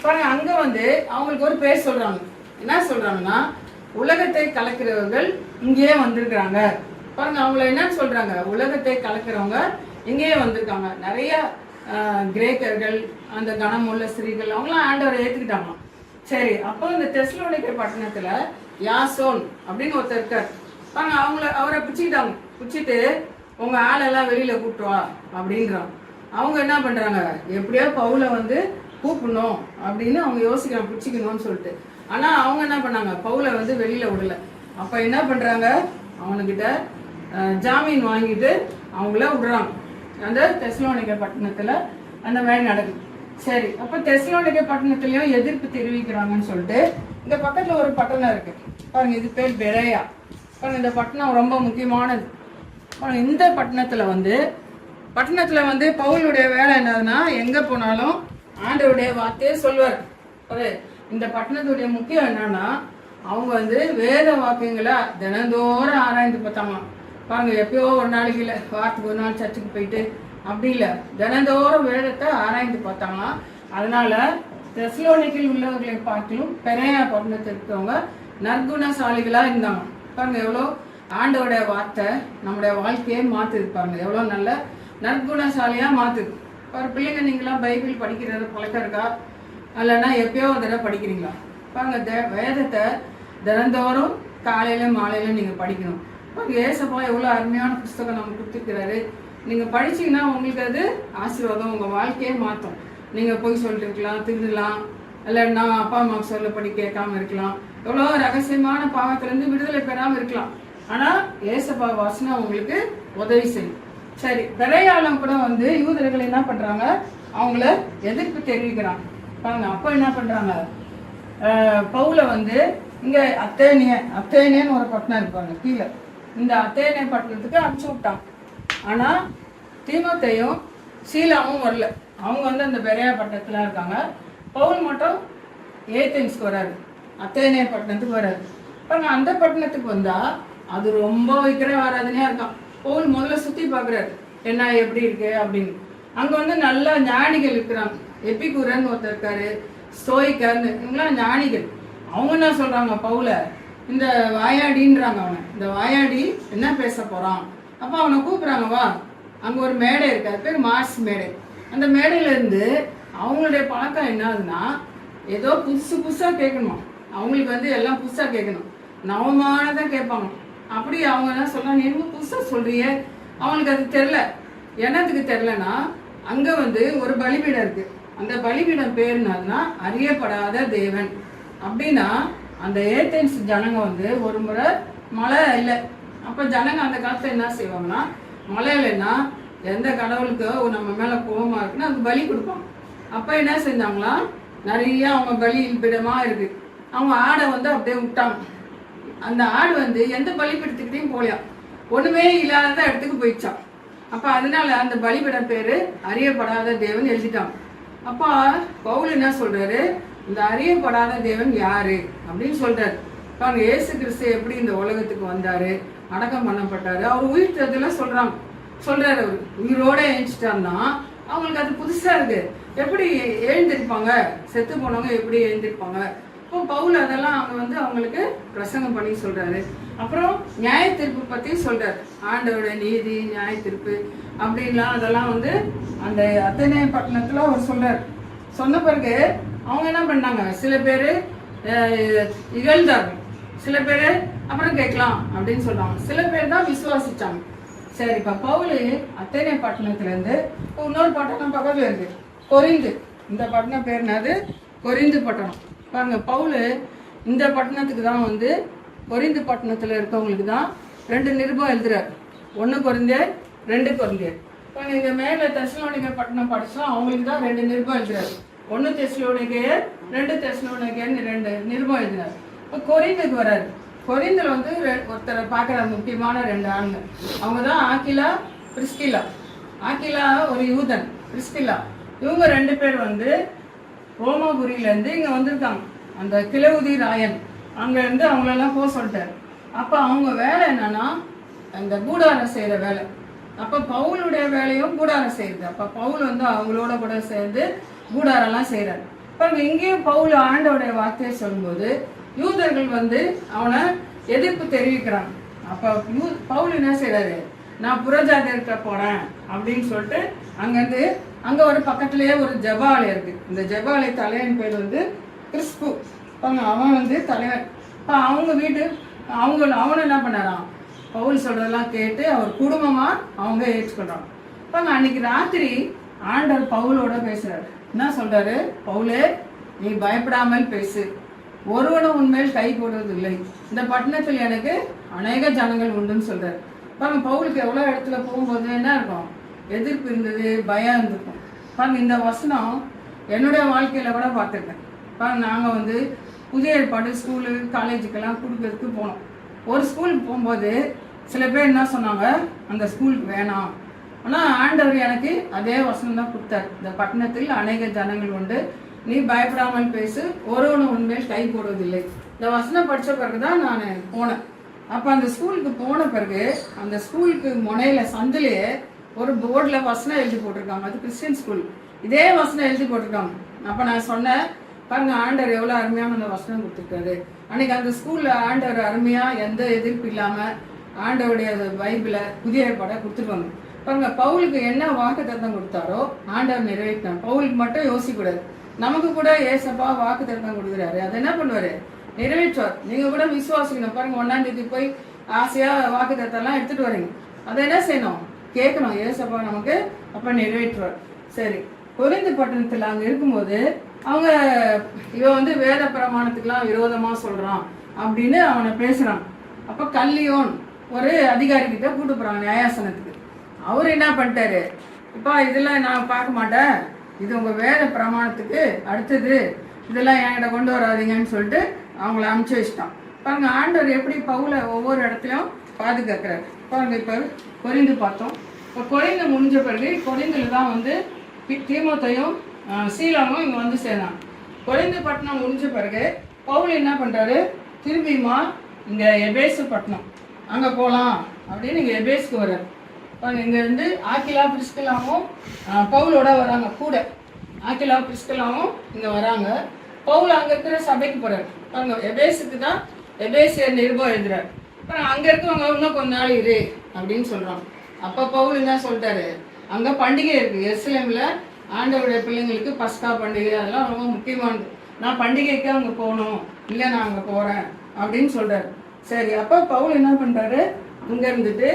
பாருங்க அங்கே வந்து அவங்களுக்கு ஒரு பேர் சொல்கிறாங்க. என்ன சொல்கிறாங்கன்னா, உலகத்தை கலக்கிறவர்கள் இங்கேயே வந்திருக்கிறாங்க. பாருங்க அவங்கள என்னன்னு சொல்கிறாங்க, உலகத்தை கலக்கிறவங்க இங்கேயே வந்திருக்காங்க. நிறைய கிரேக்கர்கள், அந்த கனமுள்ள ஸ்திரீகள், அவங்களாம் ஆண்டவரை ஏற்றுக்கிட்டாங்க. சரி, அப்போ இந்த தெசலோனிக்கே பட்டணத்தில் யாசோன் அப்படின்னு ஒருத்தர் இருக்கார். பாருங்க அவரை பிடிச்சிக்கிட்டாங்க. பிடிச்சிட்டு உங்கள் ஆளெல்லாம் வெளியில் கூப்பிட்டுவா அப்படின்றாங்க. அவங்க என்ன பண்ணுறாங்க, எப்படியோ பவுலை வந்து கூப்பிடணும் அப்படின்னு அவங்க யோசிக்கிறாங்க, பிடிச்சிக்கணும்னு சொல்லிட்டு. ஆனால் அவங்க என்ன பண்ணாங்க, பவுலை வந்து வெளியில் விடல. அப்போ என்ன பண்ணுறாங்க, அவனுக்கிட்ட ஜாமீன் வாங்கிட்டு அவங்கள விடுறாங்க. அந்த தெசலோனிக்கே பட்டணத்தில் அந்த மாதிரி நடக்குது. சரி, அப்போ தெசலோனிக்கே பட்டணத்துலேயும் எதிர்ப்பு தெரிவிக்கிறாங்கன்னு சொல்லிட்டு இந்த பக்கத்தில் ஒரு பட்டணம் இருக்குது பாருங்க, இது பேர் பெரேயா. பாருங்க இந்த பட்டணம் ரொம்ப முக்கியமானது. பாருங்க இந்த பட்டணத்தில் வந்து பவுலுடைய வேலை என்னதுன்னா, எங்கே போனாலும் ஆண்டவருடைய வார்த்தையே சொல்வார். இந்த பட்டணத்துடைய முக்கியம் என்னன்னா, அவங்க வந்து வேத வாக்கியங்களை தினந்தோறும் ஆராய்ந்து பார்த்தாங்களாம். பாருங்க எப்பயோ ஒரு நாளைக்கு இல்லை, வாரத்துக்கு ஒரு நாள் சர்ச்சுக்கு போயிட்டு அப்படி இல்லை, தினந்தோறும் வேதத்தை ஆராய்ந்து பார்த்தாங்களாம். அதனால தெசலோனிக்கில் உள்ளவர்களை பார்த்திலும் பெரேயா பட்டணத்தில் இருக்கிறவங்க நற்குணசாலிகளாக இருந்தாங்க. பாருங்க எவ்வளோ ஆண்டோடைய வார்த்தை நம்முடைய வாழ்க்கையை மாற்றுது. பாருங்க எவ்வளோ நல்ல நற்குணசாலியாக மாற்றுது. பாரு பிள்ளைங்க, நீங்களாம் பைபிள் படிக்கிறது பழக்கம் இருக்கா, இல்லைன்னா எப்பயோ ஒரு தடவை படிக்கிறீங்களா? பாருங்க வேதத்தை தினந்தோறும் காலையில மாலையில நீங்கள் படிக்கணும். பாருங்க ஏசப்பா எவ்வளோ அருமையான புஸ்தகம் நம்ம கொடுத்துருக்கிறாரு. நீங்கள் படிச்சீங்கன்னா உங்களுக்கு அது ஆசீர்வாதம், உங்கள் வாழ்க்கையே மாற்றும். நீங்கள் போய் சொல்லிட்டு இருக்கலாம், திருடலாம், இல்லைன்னா அப்பா அம்மாவுக்கு சொல்லப்படி கேட்காம இருக்கலாம், எவ்வளோ ரகசியமான பாவத்திலேருந்து விடுதலை பெறாமல் இருக்கலாம். ஆனால் ஏசப்பா வாசனை உங்களுக்கு உதவி செய்யும். சரி, பெரேயாலம் கூட வந்து யூதர்கள் என்ன பண்ணுறாங்க, அவங்கள எதிர்ப்பு தெரிவிக்கிறாங்க. பாருங்க அப்போ என்ன பண்ணுறாங்க, பவுலை வந்து இங்கே அத்தேனியன்னு ஒரு பட்டணம் இருப்பாங்க கீழே, இந்த அத்தேனிய பட்டணத்துக்கு அனுப்பிச்சு விட்டாங்க. ஆனால் தீமோத்தேயும் சீலாவும் வரல. அவங்க வந்து அந்த பெரேயா பட்டணத்தில் இருக்காங்க. பவுல் மட்டும் ஏதென்ஸ்க்கு வராரு, அத்தேனிய பட்டணத்துக்கு வராரு. பாருங்க அந்த பட்டணத்துக்கு வந்தால் அது ரொம்ப விக்கிர ஆராதனையாக இருக்கான். பவுல் முதல்ல சுற்றி பார்க்குறாரு, என்ன எப்படி இருக்கு அப்படின்னு. அங்கே வந்து நல்ல ஞானிகள் இருக்கிறாங்க. எபிகூரன் ஒருத்தர் இருக்காரு, ஸ்டோயிக்கர்னு, இவங்களாம் ஞானிகள். அவங்க என்ன சொல்கிறாங்க, பவுல இந்த வாயாடின்றாங்க. அவனை இந்த வாயாடி என்ன பேச போகிறான். அப்போ அவனை கூப்பிட்றாங்க, வா அங்கே ஒரு மேடை இருக்காது, பேர் மார்ஸ் மேடை. அந்த மேடையிலேருந்து அவங்களுடைய பழக்கம் என்ன ஆகுதுன்னா, ஏதோ புதுசாக கேட்கணுமா. அவங்களுக்கு வந்து எல்லாம் புதுசாக கேட்கணும், நவமானதான் கேட்பாங்க. அப்படி அவங்க என்ன சொல்கிறாங்க, நீ என்ன புதுசாக சொல்கிறியே. அவங்களுக்கு அது தெரில. என்னத்துக்கு தெரிலனா, அங்கே வந்து ஒரு பலிபீடம் இருக்குது. அந்த பலிபீடம் பேருனாதுன்னா அறியப்படாத தேவன். அப்படின்னா அந்த ஏதென்ஸ் ஜனங்க வந்து ஒரு முறை மழை இல்லை. அப்போ ஜனங்க அந்த காலத்தில் என்ன செய்வாங்கன்னா, மழை இல்லைன்னா எந்த கடவுளுக்கு நம்ம மேலே கோபமாக இருக்குன்னா அது பலி கொடுப்பாங்க. அப்போ என்ன செஞ்சாங்களாம், நிறைய அவங்க பலிபீடமாக இருக்குது. அவங்க ஆடை வந்து அப்படியே விட்டாங்க. அந்த ஆடு வந்து எந்த பலிபீடத்துக்கிட்டையும் போலியா, ஒன்றுமே இல்லாத இடத்துக்கு போயிடுச்சான். அப்போ அதனால அந்த பலிபீடம் பேர் அறியப்படாத தேவன் எழுதிட்டாங்க. அப்போ பவுல் என்ன சொல்கிறாரு, இந்த அறியப்படாத தேவன் யாரு அப்படின்னு சொல்றாரு. பாருங்க, இயேசு கிறிஸ்து எப்படி இந்த உலகத்துக்கு வந்தாரு, அடக்கம் பண்ணப்பட்டாரு, அவர் உயிர்த்ததுல சொல்றாரு. அவர் உயிரோட எழுந்துட்டாருன்னா அவங்களுக்கு அது புதுசா இருக்கு. எப்படி எழுந்திருப்பாங்க, செத்து போனவங்க எப்படி எழுந்திருப்பாங்க? இப்போ பவுல் அதெல்லாம் அவங்க அவங்களுக்கு பிரசங்கம் பண்ணி சொல்றாரு. அப்புறம் நியாய தீர்ப்பு பத்தி சொல்றாரு. ஆண்டவருடைய நீதி, நியாய தீர்ப்பு அப்படின்லாம் அதெல்லாம் அந்த அத்தனை பட்டணத்துல அவர் சொல்றாரு. சொன்ன பிறகு அவங்க என்ன பண்ணாங்க, சில பேர் இகழ்ந்தார்கள், சில பேர் அப்புறம் கேட்கலாம் அப்படின்னு சொல்றாங்க, சில பேர் தான் விசுவாசிச்சாங்க. சரி, இப்ப பவுல் அத்தனை பட்டணத்துல இருந்து இன்னொரு பட்டணம் பக்கத்துல இருக்கு, கொரிந்து. இந்த பட்டணம் பேர் என்னது? கொரிந்து பட்டணம். பாருங்க, பவுல் இந்த பட்டணத்துக்கு தான் கொரிந்து பட்டணத்துல இருக்கவங்களுக்கு தான் 2 நிருபம் எழுதுறாரு. 1 கொரிந்தியர் 2 கொரிந்தியர். பாருங்க, இங்க மேல தெசலோனிக்கே பட்டணம் படிச்சோம், அவங்களுக்கு தான் 2 நிருபம் எழுதுறாரு. 1 தெசலோனிக்கேயர் 2 தெசலோனிக்கேயர்னு 2 நிருபம் எழுதுறாரு. இப்போ கொரிந்துக்கு வராரு. கொரிந்தில் ஒருத்தரை பார்க்குற முக்கியமான 2 ஆளுங்க. அவங்க தான் ஆக்கிலா, பிரிஸ்கிலா. ஆக்கிலா ஒரு யூதன், பிரிஸ்கிலா இவங்க 2 பேர் ரோமாபுரியிலேருந்து இங்கே வந்திருக்காங்க. அந்த கிளவுதி ராயன் அங்கேருந்து அவங்களெல்லாம் போக சொல்லிட்டாரு. அப்போ அவங்க வேலை என்னன்னா அந்த கூடாரம் செய்கிற வேலை. அப்போ பவுலுடைய வேலையும் கூடாரம் செய்யுது. அப்போ பவுல் அவங்களோட கூட சேர்ந்து கூடாரெல்லாம் செய்கிறாரு. பாருங்க, இங்கேயும் பவுல் ஆண்டோடைய வார்த்தையை சொல்லும்போது யூதர்கள் அவனை எதிர்ப்பு தெரிவிக்கிறாங்க. அப்போ பவுல் என்ன செய்யறாரு, நான் புறஜாதியர்கிட்ட போறேன் அப்படின்னு சொல்லிட்டு அங்கேருந்து அங்கே ஒரு பக்கத்துலேயே ஒரு ஜெபாலயம் இருக்கு. இந்த ஜெபாலய தலைவன் பேர் கிறிஸ்பு. அவன் தலைவன். இப்போ அவங்க வீட்டு அவனை என்ன பண்ணாராம், பவுல் சொல்றதெல்லாம் கேட்டு அவர் குடும்பமா அவங்க ஏற்றுக்கொள்றாங்க. பாருங்க, அன்னைக்கு ராத்திரி ஆண்டவர் பவுலோட பேசுறாரு. என்ன சொல்றாரு, பவுலே நீ பயப்படாமல் பேசு, ஒருவனும் உண்மையில் கை போடுவதில்லை, இந்த பட்டணத்தில் எனக்கு அநேக ஜனங்கள் உண்டுன்னு சொல்றாரு. பாருங்க, பவுலுக்கு எவ்வளவு இடத்துல போகும்போது என்ன இருக்கும், எதிர்ப்பு இருந்தது, பயம் இருந்திருக்கும். பாருங்க, இந்த வசனம் என்னுடைய வாழ்க்கையில கூட பார்த்துருக்கேன். பாருங்க, நாங்க புதிய ஏற்பாடு ஸ்கூலு காலேஜுக்கெல்லாம் கொடுக்கறதுக்கு போனோம். ஒரு ஸ்கூலுக்கு போகும்போது சில பேர் என்ன சொன்னாங்க, அந்த ஸ்கூலுக்கு வேணாம். ஆனால் ஆண்டவர் எனக்கு அதே வசனம் தான் கொடுத்தாரு, இந்த பட்டணத்தில் அநேக ஜனங்கள் உண்டு, நீ பயப்படாமல் பேசு, ஒருவனும் உண்மையில் கை போடுவதில்லை. இந்த வசனம் படித்த பிறகு தான் நான் போனேன். அப்போ அந்த ஸ்கூலுக்கு போன பிறகு அந்த ஸ்கூலுக்கு முனையில சந்திலேயே ஒரு போர்டில் வசனம் எழுதி போட்டிருக்காங்க. அது கிறிஸ்டியன் ஸ்கூல். இதே வசனம் எழுதி போட்டிருக்காங்க. அப்போ நான் சொன்னேன், பாருங்க ஆண்டவர் எவ்வளோ அருமையான அந்த வசனம் கொடுத்துருக்காரு. அன்னைக்கு அந்த ஸ்கூலில் ஆண்டவர் அருமையாக எந்த எதிர்ப்பு இல்லாமல் ஆண்டவருடைய பைபிளை புதிய ஏற்பாடை கொடுத்துருவாங்க. பாருங்க, பவுலுக்கு என்ன வாக்குத்தத்தம் கொடுத்தாரோ ஆண்டவர் நிறைவேற்றினார். பவுலுக்கு மட்டும் யோசிக்கூடாது, நமக்கு கூட ஏசப்பா வாக்குத்தத்தம் கொடுக்குறாரு, அதை என்ன பண்ணுவாரு, நிறைவேற்றுவார். நீங்க கூட விசுவாசிக்கணும். பாருங்க, 1ஆம் தேதி போய் ஆசையா வாக்குத்தத்தம்லாம் எடுத்துட்டு வரீங்க, அதை என்ன செய்யணும், கேட்கணும். ஏசப்பா நமக்கு அப்ப நிறைவேற்றுவார். சரி, கொரிந்து பட்டணத்துல அங்க இருக்கும்போது அவங்க இவன் வேத பிரமாணத்துக்குலாம் விரோதமா சொல்றான் அப்படின்னு அவனை பேசுறான். அப்ப கல்லியோன் ஒரு அதிகாரி கிட்ட கூட்டு போறாங்க நியாயாசனத்துக்கு. அவர் என்ன பண்ணிட்டாரு, இப்ப இதெல்லாம் நான் பார்க்க மாட்டேன், இது உங்க வேத பிரமாணத்துக்கு அடுத்தது, இதெல்லாம் என்கிட்ட கொண்டு வராதிங்கன்னு சொல்லிட்டு அவங்கள அனுப்பிச்சு வச்சிட்டான். பாருங்க, ஆண்டவர் எப்படி பவுல ஒவ்வொரு இடத்துலையும் பாதுகாக்கிறாரு. பாருங்க, இப்போ கொரிந்து பார்த்தோம். இப்போ கொரிந்து முடிஞ்ச பிறகு கொரிந்துல தான் தீமோத்தையும் சீலாவும் இங்கே சேர்ந்தாங்க. கொரிந்து பட்டணம் முடிஞ்ச பிறகு பவுல் என்ன பண்ணுறாரு, திரும்பியுமா இங்கே எபேசு பட்டணம் அங்கே போகலாம் அப்படின்னு இங்கே எபேஸுக்கு வர்றாரு. பாருங்க, இங்கேருந்து ஆக்கிலா பிரிஸ்கிலாவும் பவுலோட வராங்க கூட. ஆக்கிலா பிரிஸ்கிலாவும் இங்கே வராங்க. பவுல் அங்கே இருக்கிற சபைக்கு போகிறார். பாருங்க, எபேஸுக்கு தான் எபேசியர் நிருபம் எழுதுறாரு. பாருங்க, அங்கே இருக்கவங்க இன்னும் கொஞ்ச நாள் இரு அப்படின்னு சொல்கிறாங்க. அப்போ பவுல் என்ன சொல்லிட்டாரு, அங்கே பண்டிகை இருக்குது, எருசலேமில் ஆண்டவருடைய பிள்ளைங்களுக்கு பஸ்கா பண்டிகை, அதெல்லாம் ரொம்ப முக்கியமானது, நான் பண்டிகைக்கு அங்கே போகணும், இல்லை நான் அங்கே போகிறேன் அப்படின்னு சொல்கிறாரு. சரி, அப்போ பவுல் என்ன பண்ணுறாரு, இங்கே இருந்துட்டு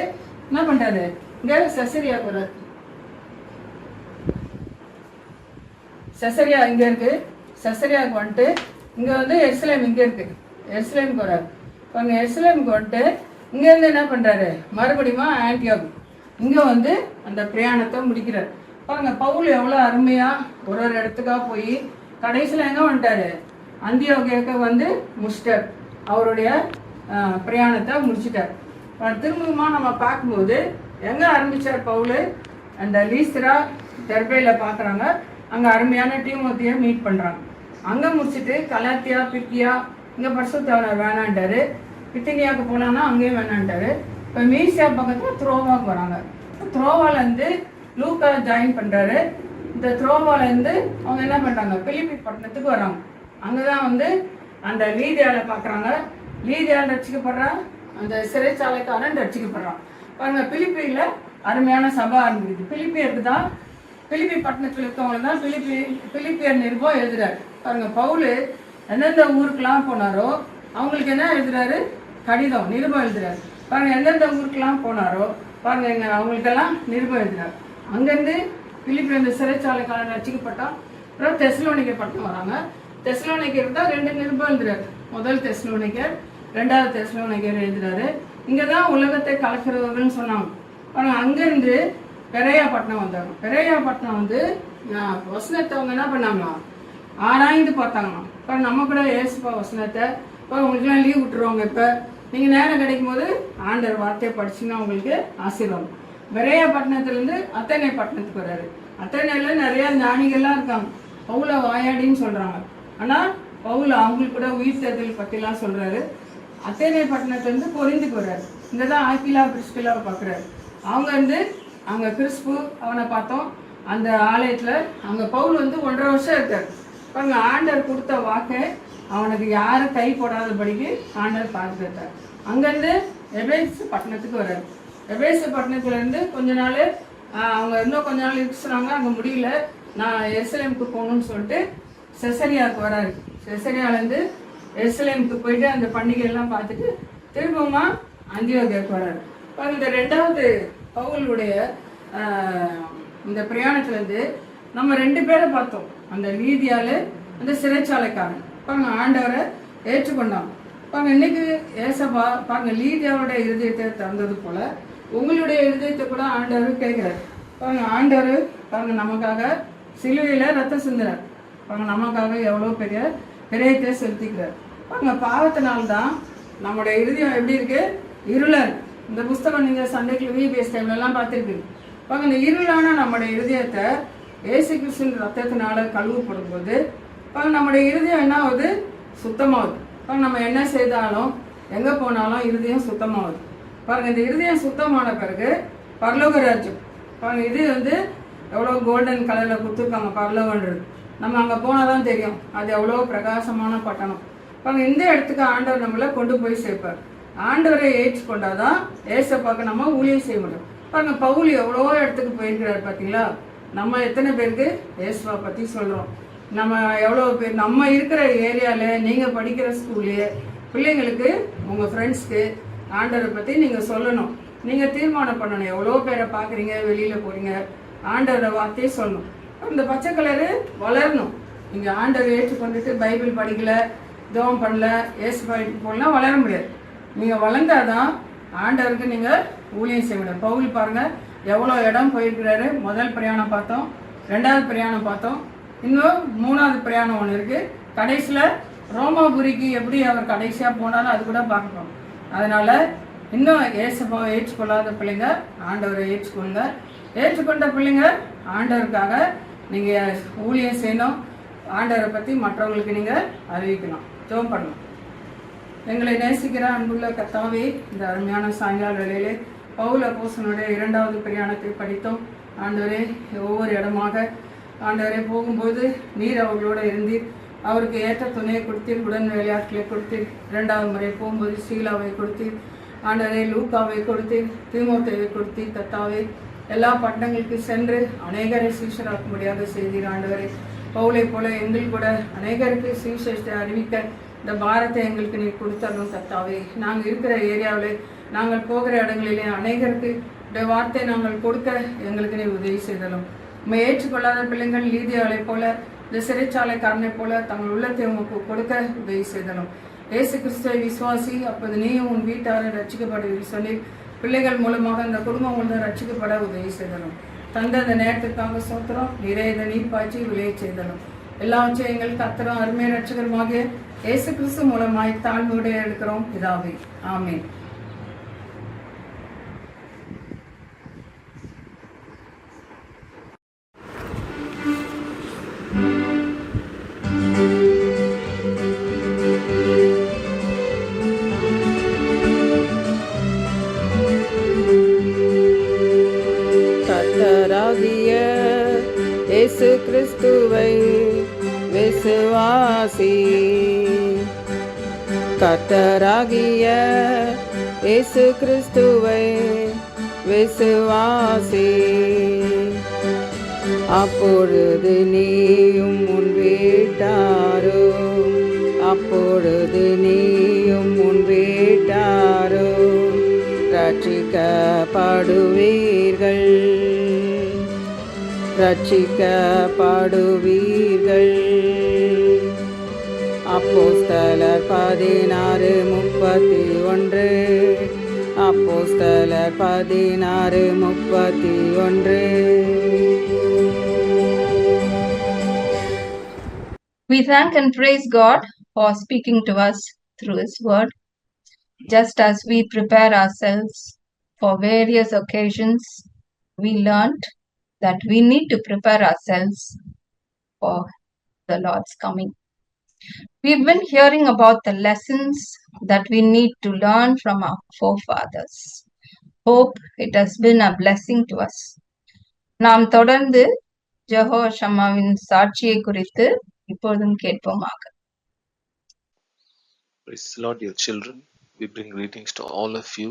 என்ன பண்ணுறாரு, இங்கே செசரியா போகிறார். செசரியா இங்கே இருக்குது. செசரியாவுக்கு வந்துட்டு இங்கே எருசலேம் இங்கே இருக்குது, எருசலேமுக்கு வராரு. பாருங்க, எருசலேமுக்கு வந்துட்டு இங்கேருந்து என்ன பண்ணுறாரு, மறுபடியும் ஆன்டியோக் இங்கே அந்த பிரயாணத்தை முடிக்கிறார். பாருங்க, பவுல் எவ்வளோ அருமையாக ஒரு இடத்துக்காக போய் கடைசியில் எங்கே வந்துட்டாரு, அந்தியோகியாவுக்கு முடிச்சிட்டார், அவருடைய பிரயாணத்தை முடிச்சிட்டார். திரும்பமா நம்ம பார்க்கும்போது எங்கே ஆரம்பித்தார் பவுல், அந்த லீஸ்திரா தெர்பையில் பார்க்குறாங்க. அங்கே அருமையான தீமோத்தேயை மீட் பண்ணுறாங்க. அங்கே முடிச்சுட்டு கலாத்தியா பித்தியா இங்கே பரிசுத்தவனர் வேணான்ட்டாரு. பித்தினியாவுக்கு போனான்னா அங்கேயும் வேணான்ட்டாரு. இப்போ மீசியா பக்கத்தில் த்ரோவாவுக்கு வராங்க. த்ரோவாலேருந்து லூக்கா ஜாயின் பண்ணுறாரு. இந்த த்ரோவாலேருந்து அவங்க என்ன பண்ணுறாங்க, பிலிப்பி பட்டணத்துக்கு வராங்க. அங்கே தான் வந்து அந்த லீதியாவில் பார்க்குறாங்க. லீதியால் ரட்சிக்கப்படுறான், அந்த சிறைச்சாலைக்காரன் ரட்சிக்கப்படுறான். பாருங்க, பிலிப்பியில் அருமையான சபை ஆரம்பிக்குது. பிலிப்பியருக்கு தான், பிலிப்பி பட்டணத்தில் இருக்கவங்க தான் பிலிப்பியர் நிருபம் எழுதுறாரு. பாருங்க, பவுல் எந்தெந்த ஊருக்கெல்லாம் போனாரோ அவங்களுக்கு என்ன எழுதுறாரு, கடிதம் நிருபம் எழுதுறாரு. பாருங்க, எந்தெந்த ஊருக்கெல்லாம் போனாரோ பாருங்க, எங்க அவங்களுக்கெல்லாம் நிருபம் எழுதுறாரு. அங்கேருந்து பிலிப்பி அந்த சிறைச்சாலைக்காரன் ரட்சிக்கப்பட்டான். அப்புறம் தெசலோனிக்கே பட்டணம் வராங்க. தெசலோனிக்கர் தான் 2 நிருபம் எழுதுறாரு. முதல் தெசலோனிக்கர், 2வது தெசலோனிக்கர் எழுதுறாரு. இங்கே தான் உலகத்தை கலக்கிறவர்கள்னு சொன்னாங்க. பாருங்க, அங்கேருந்து பெரையாப்பட்டினம் வந்தாங்க. பெரையாப்பட்டினம் வந்து வசனத்தை அவங்க என்ன பண்ணாங்களாம், ஆராய்ந்து பார்த்தாங்களாம். இப்போ நம்ம கூட ஏசுப்பா வசனத்தை இப்போ உங்களுக்குலாம் லீவ் விட்டுருவாங்க. இப்போ நீங்கள் நேரம் கிடைக்கும் போது ஆண்டவர் வார்த்தையை படிச்சுன்னா உங்களுக்கு ஆசீர்வாதம். பெரையாப்பட்டினத்துலேருந்து அத்தனை பட்டணத்துக்கு வர்றாரு. அத்தனையில் நிறையா ஞானிகள்லாம் இருக்காங்க. பவுல வாயாடின்னு சொல்கிறாங்க. ஆனால் பவுல் அவங்களுக்கு கூட உயிர் தேர்தல் பற்றிலாம் சொல்கிறாரு. அத்தனை பட்டணத்துலேருந்து கொரிந்துக்கு வர்றாரு. இங்கே தான் ஆக்கிலா பிரிஸ்கிலாவை பார்க்குறாரு. அவங்க வந்து அங்கே கிறிஸ்பு அவனை பார்த்தோம். அந்த ஆலயத்தில் அங்கே பவுல் வந்து 1.5 வருஷம் இருக்கார். பாருங்க, ஆண்டவர் கொடுத்த வாக்கை அவனுக்கு யாரும் கை போடாதபடிக்கு ஆண்டவர் பார்த்துட்டார். அங்கேருந்து எபேசு பட்டணத்துக்கு வர்றாரு. எபேசு பட்டணத்துலேருந்து கொஞ்ச நாள் அவங்க இன்னும் கொஞ்ச நாள் இருக்கிறாங்க. அங்கே முடியல, நான் எருசலேமுக்கு போகணும்னு சொல்லிட்டு செசரியாவுக்கு வராரு. செசரியாவிலேருந்து எருசலேமுக்கு போயிட்டு அந்த பண்டிகையெல்லாம் பார்த்துட்டு திரும்பமா அந்தியோகியாவுக்கு வராரு. பாருங்க, இந்த 2வது பவுலுடைய இந்த பிரயாணத்துலேருந்து நம்ம 2 பேரை பார்த்தோம். அந்த லீதியால் அந்த சிறைச்சாலைக்காரன் பாருங்க ஆண்டவரை ஏற்றுக்கொண்டாங்க. பாருங்க, இன்னைக்கு ஏசப்பா பாருங்க லீதியாவுடைய இருதயத்தை திறந்தது போல உங்களுடைய இருதயத்தை கூட ஆண்டவர் கேட்குறாரு. பாருங்க, ஆண்டவர் பாருங்க நமக்காக சிலுவையில் ரத்தம் சிந்துறார். பாருங்க, நமக்காக எவ்வளோ பெரிய பிரயத்தை செலுத்திக்கிறார். பாருங்க, பாவத்தினால்தான் நம்முடைய இருதயம் எப்படி இருக்கு, இருளா இருக்கு. இந்த புஸ்தகம் நீங்கள் சண்டைக்குள்ள விபிஎஸ் டைம்லலாம் பார்த்துருப்பீங்க. பாருங்க, இந்த இருளான நம்முடைய இருதயத்தை ஏசு கிறிஸ்துவின் ரத்தத்தினால கழுவப்படும் போது பாருங்க நம்முடைய இருதயம் என்ன ஆகுது, சுத்தமாகுது. பாருங்க, நம்ம என்ன செய்தாலும் எங்கே போனாலும் இருதயம் சுத்தமாகுது. பாருங்க, இந்த இருதயம் சுத்தமான பிறகு பரலோக ராஜ்யம் பாருங்க, இது வந்து எவ்வளோ கோல்டன் கலரில் கொடுத்துருக்காங்க பரலோகன்றது. நம்ம அங்கே போனால் தான் தெரியும் அது எவ்வளோ பிரகாசமான பட்டணம். பாருங்க, இந்த இடத்துக்கு ஆண்டவர் நம்மளை கொண்டு போய் சேர்ப்பார். ஆண்டவரை ஏற்றுக்கொண்டாதான் ஏசப்பாக்கு நம்ம ஊழியம் செய்ய முடியும். பாருங்க, பவுல் எவ்வளோ இடத்துக்கு போயிருக்கிறார் பார்த்தீங்களா. நம்ம எத்தனை பேருக்கு ஏசுவா பற்றி சொல்கிறோம். நம்ம எவ்வளோ பேர் நம்ம இருக்கிற ஏரியாவில், நீங்கள் படிக்கிற ஸ்கூல்லையே பிள்ளைங்களுக்கு, உங்கள் ஃப்ரெண்ட்ஸ்க்கு ஆண்டவரை பற்றி நீங்கள் சொல்லணும். நீங்கள் தீர்மானம் பண்ணணும். எவ்வளோ பேரை பார்க்குறீங்க, வெளியில் போகிறீங்க, ஆண்டவரை வார்த்தையே சொல்லணும். இந்த பச்சை கலரு வளரணும். நீங்கள் ஆண்டவரை ஏற்றுக்கொண்டுட்டு பைபிள் படிக்கலை, ஜெபம் பண்ணல, ஏசுபாய்க்கு போகலாம் வளர முடியாது. நீங்கள் வளர்ந்தாதான் ஆண்டவருக்கு நீங்கள் ஊழியம் செய்ய முடியும். பவுல் பாருங்கள் எவ்வளோ இடம் போயிருக்கிறாரு. முதல் பிரயாணம் பார்த்தோம், 2வது பிரயாணம் பார்த்தோம், இன்னும் 3வது பிரயாணம் ஒன்று இருக்குது. கடைசியில் ரோமாபுரிக்கு எப்படி அவர் கடைசியாக போனாலும் அது கூட பார்க்கணும். அதனால் இன்னும் ஏசப்பாவை ஏற்றுக்கொள்ளாத பிள்ளைங்க ஆண்டவரை ஏற்றுக்கொள்ளுங்க. ஏற்றுக்கொண்ட பிள்ளைங்க ஆண்டவருக்காக நீங்கள் ஊழியம் செய்யணும். ஆண்டவரை பற்றி மற்றவங்களுக்கு நீங்கள் அறிவிக்கணும், ஜெபம் பண்ணணும். எங்களை நேசிக்கிற அன்புள்ள கர்த்தாவே, இந்த அருமையான சாயங்கால வேளையிலே பவுல் அப்போஸ்தலனுடைய 2வது பிரயாணத்தை படித்தோம். ஆண்டவரே, ஒவ்வொரு இடமாக ஆண்டவரே போகும்போது நீர் அவர்களோடு இருந்தீர். அவருக்கு ஏற்ற துணையை கொடுத்தீர், உடன் வேலையாட்களை கொடுத்தீர். 2வது முறை போகும்போது சீலாவை கொடுத்தீர். ஆண்டவரே, லூக்காவை கொடுத்தீர், தீமோத்தேவை கொடுத்தீர். கர்த்தாவே, எல்லா பட்டணங்களுக்கு சென்று அநேகரை சீஷராக்கும்படியாக செய்தீர். ஆண்டவரே, பவுலை போல எங்கள் கூட அநேகருக்கு சுவிசேஷத்தை அறிவிக்க இந்த பாரத்தை எங்களுக்கு நீ கொடுத்தரணும். கர்த்தாவே, நாங்கள் இருக்கிற ஏரியாவில், நாங்கள் போகிற இடங்களிலே அநேகருக்கு இந்த வார்த்தை நாங்கள் கொடுக்க எங்களுக்கு நீ உதவி செய்தலும். நம்ம ஏற்றுக்கொள்ளாத பிள்ளைங்கள் லீதியாவை போல, இந்த சிறைச்சாலைக்காரனை போல தங்கள் உள்ளத்தை உமக்கு கொடுக்க உதவி செய்தலும். இயேசு கிறிஸ்துவை விசுவாசி, அப்போது நீயும் உன் வீட்டாரை ரட்சிக்கப்படுவீர் சொல்லி பிள்ளைகள் மூலமாக இந்த குடும்பம் முழுவதும் ரட்சிக்கப்பட உதவி செய்தலும். தந்த அந்த நேரத்துக்காக சோத்திரம். நிறைய நீர் பாய்ச்சி விளைய செய்தலும். எல்லாவற்றையும் எங்களுக்கு அத்தரும் அருமை ரட்சகருமாக இயேசு கிறிஸ்து மூலமாய் தாழ்மையோடு எடுக்கிறோம் பிதாவே, ஆமென். கர்த்தராகிய இயேசு கிறிஸ்துவை விசுவாசி. கர்த்தராகிய இயேசு கிறிஸ்துவை விசுவாசி. அப்பொழுது நீயும் உன் வீட்டாரும் அப்பொழுது நீயும் உன் வீட்டாரும் ரட்சிக்கப்படுவீர்கள் ரட்சிக்கப்படுவீர்கள். அப்போஸ்தலர் 16:31. அப்போஸ்தலர் 16:31. We thank and praise God for speaking to us through His Word. Just as we prepare ourselves for various occasions, we learned that we need to prepare ourselves for the Lord's coming. We've been hearing about the lessons that we need to learn from our forefathers. Hope it has been a blessing to us. நாம் தொடர்ந்து ஜெகோஷம்மாவின் சாட்சியை குறித்து இப்பொழுதும் கேட்போமாக. Praise the Lord, dear children. We bring greetings to all of you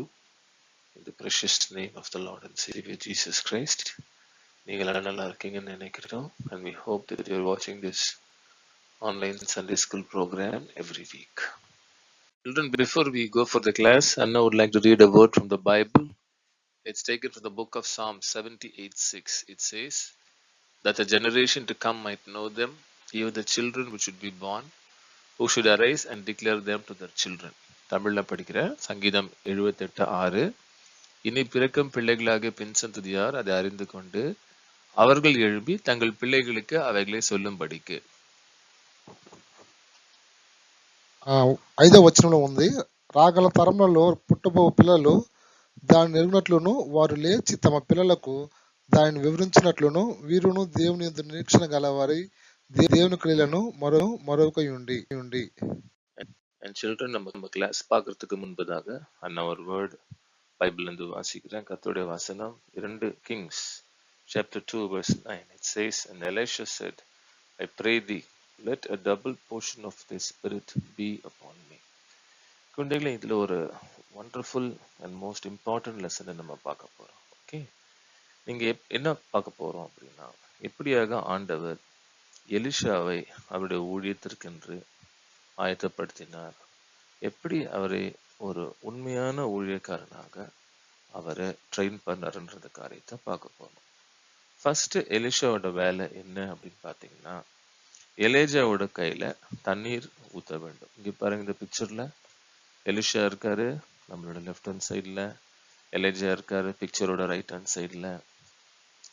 in the precious name of the Lord and Savior Jesus Christ. நீங்கள் நல்லா இருக்கீங்கன்னு நினைக்கிறோம். And we hope that you are watching this online Sunday school program every week. Children, before we go for the class, Anna would like to read a word from the Bible. It's taken from the book of Psalm 78:6. It says, that the generation to come might know them, even the children which should be born, who should arise and declare them to their children. தமிழ்ல படிக்கிற சங்கீதம் 78:6. இனி பிறக்கும் பிள்ளைகளாக பின் சந்ததியார் அதை அறிந்து கொண்டு அவர்கள் எழுப்பி தங்கள் பிள்ளைகளுக்கு அவைகளை சொல்லும்படிக்கு. 5వ వచనంలో ఉంది, రాగల తరంలో పుట్టబో పిల్లలు దాన్ని ఎరుగునట్లును వారు లేచి తమ పిల్లలకు దానిని వివరించినట్లును వీరును దేవుని యందు నిరీక్షణ గలవారి దేవుని క్రియలను మరొకయుండి. And children, நம்ம கிளாஸ் பார்க்கறதுக்கு முன்பதாக அண்ணா ஒரு வேர்ட் பைபிள்ல இருந்து வாசிக்கிறேன். கர்த்தருடைய வசனம் 2 Kings chapter 2 verse 9. It says, and Elisha said, I pray thee, let a double portion of thy spirit be upon me. குழந்தைகளே, இதுல ஒரு wonderful and most important lesson நம்ம பார்க்க போறோம். ஓகே, நீங்க என்ன பார்க்க போறோம் அப்படின்னா, எப்படியாக ஆண்டவர் எலிஷாவை அவருடைய ஊழியத்திற்கென்று ஆயத்தப்படுத்தினார், எப்படி அவரை ஒரு உண்மையான ஊழியக்காரனாக அவரை ட்ரெயின் பண்ணாருன்றது காரியத்தை பார்க்க போறோம். ஃபர்ஸ்ட் எலிஷாவோட வேலை என்ன அப்படின்னு பார்த்தீங்கன்னா, எலேஜாவோட கையில தண்ணீர் ஊத்த வேண்டும். இங்க பாருங்க, இந்த பிக்சர்ல எலிஷா இருக்காரு நம்மளோட லெஃப்ட் ஹேண்ட் சைட்ல, எலேஜா இருக்காரு பிக்சரோட ரைட் ஹேண்ட் சைட்ல.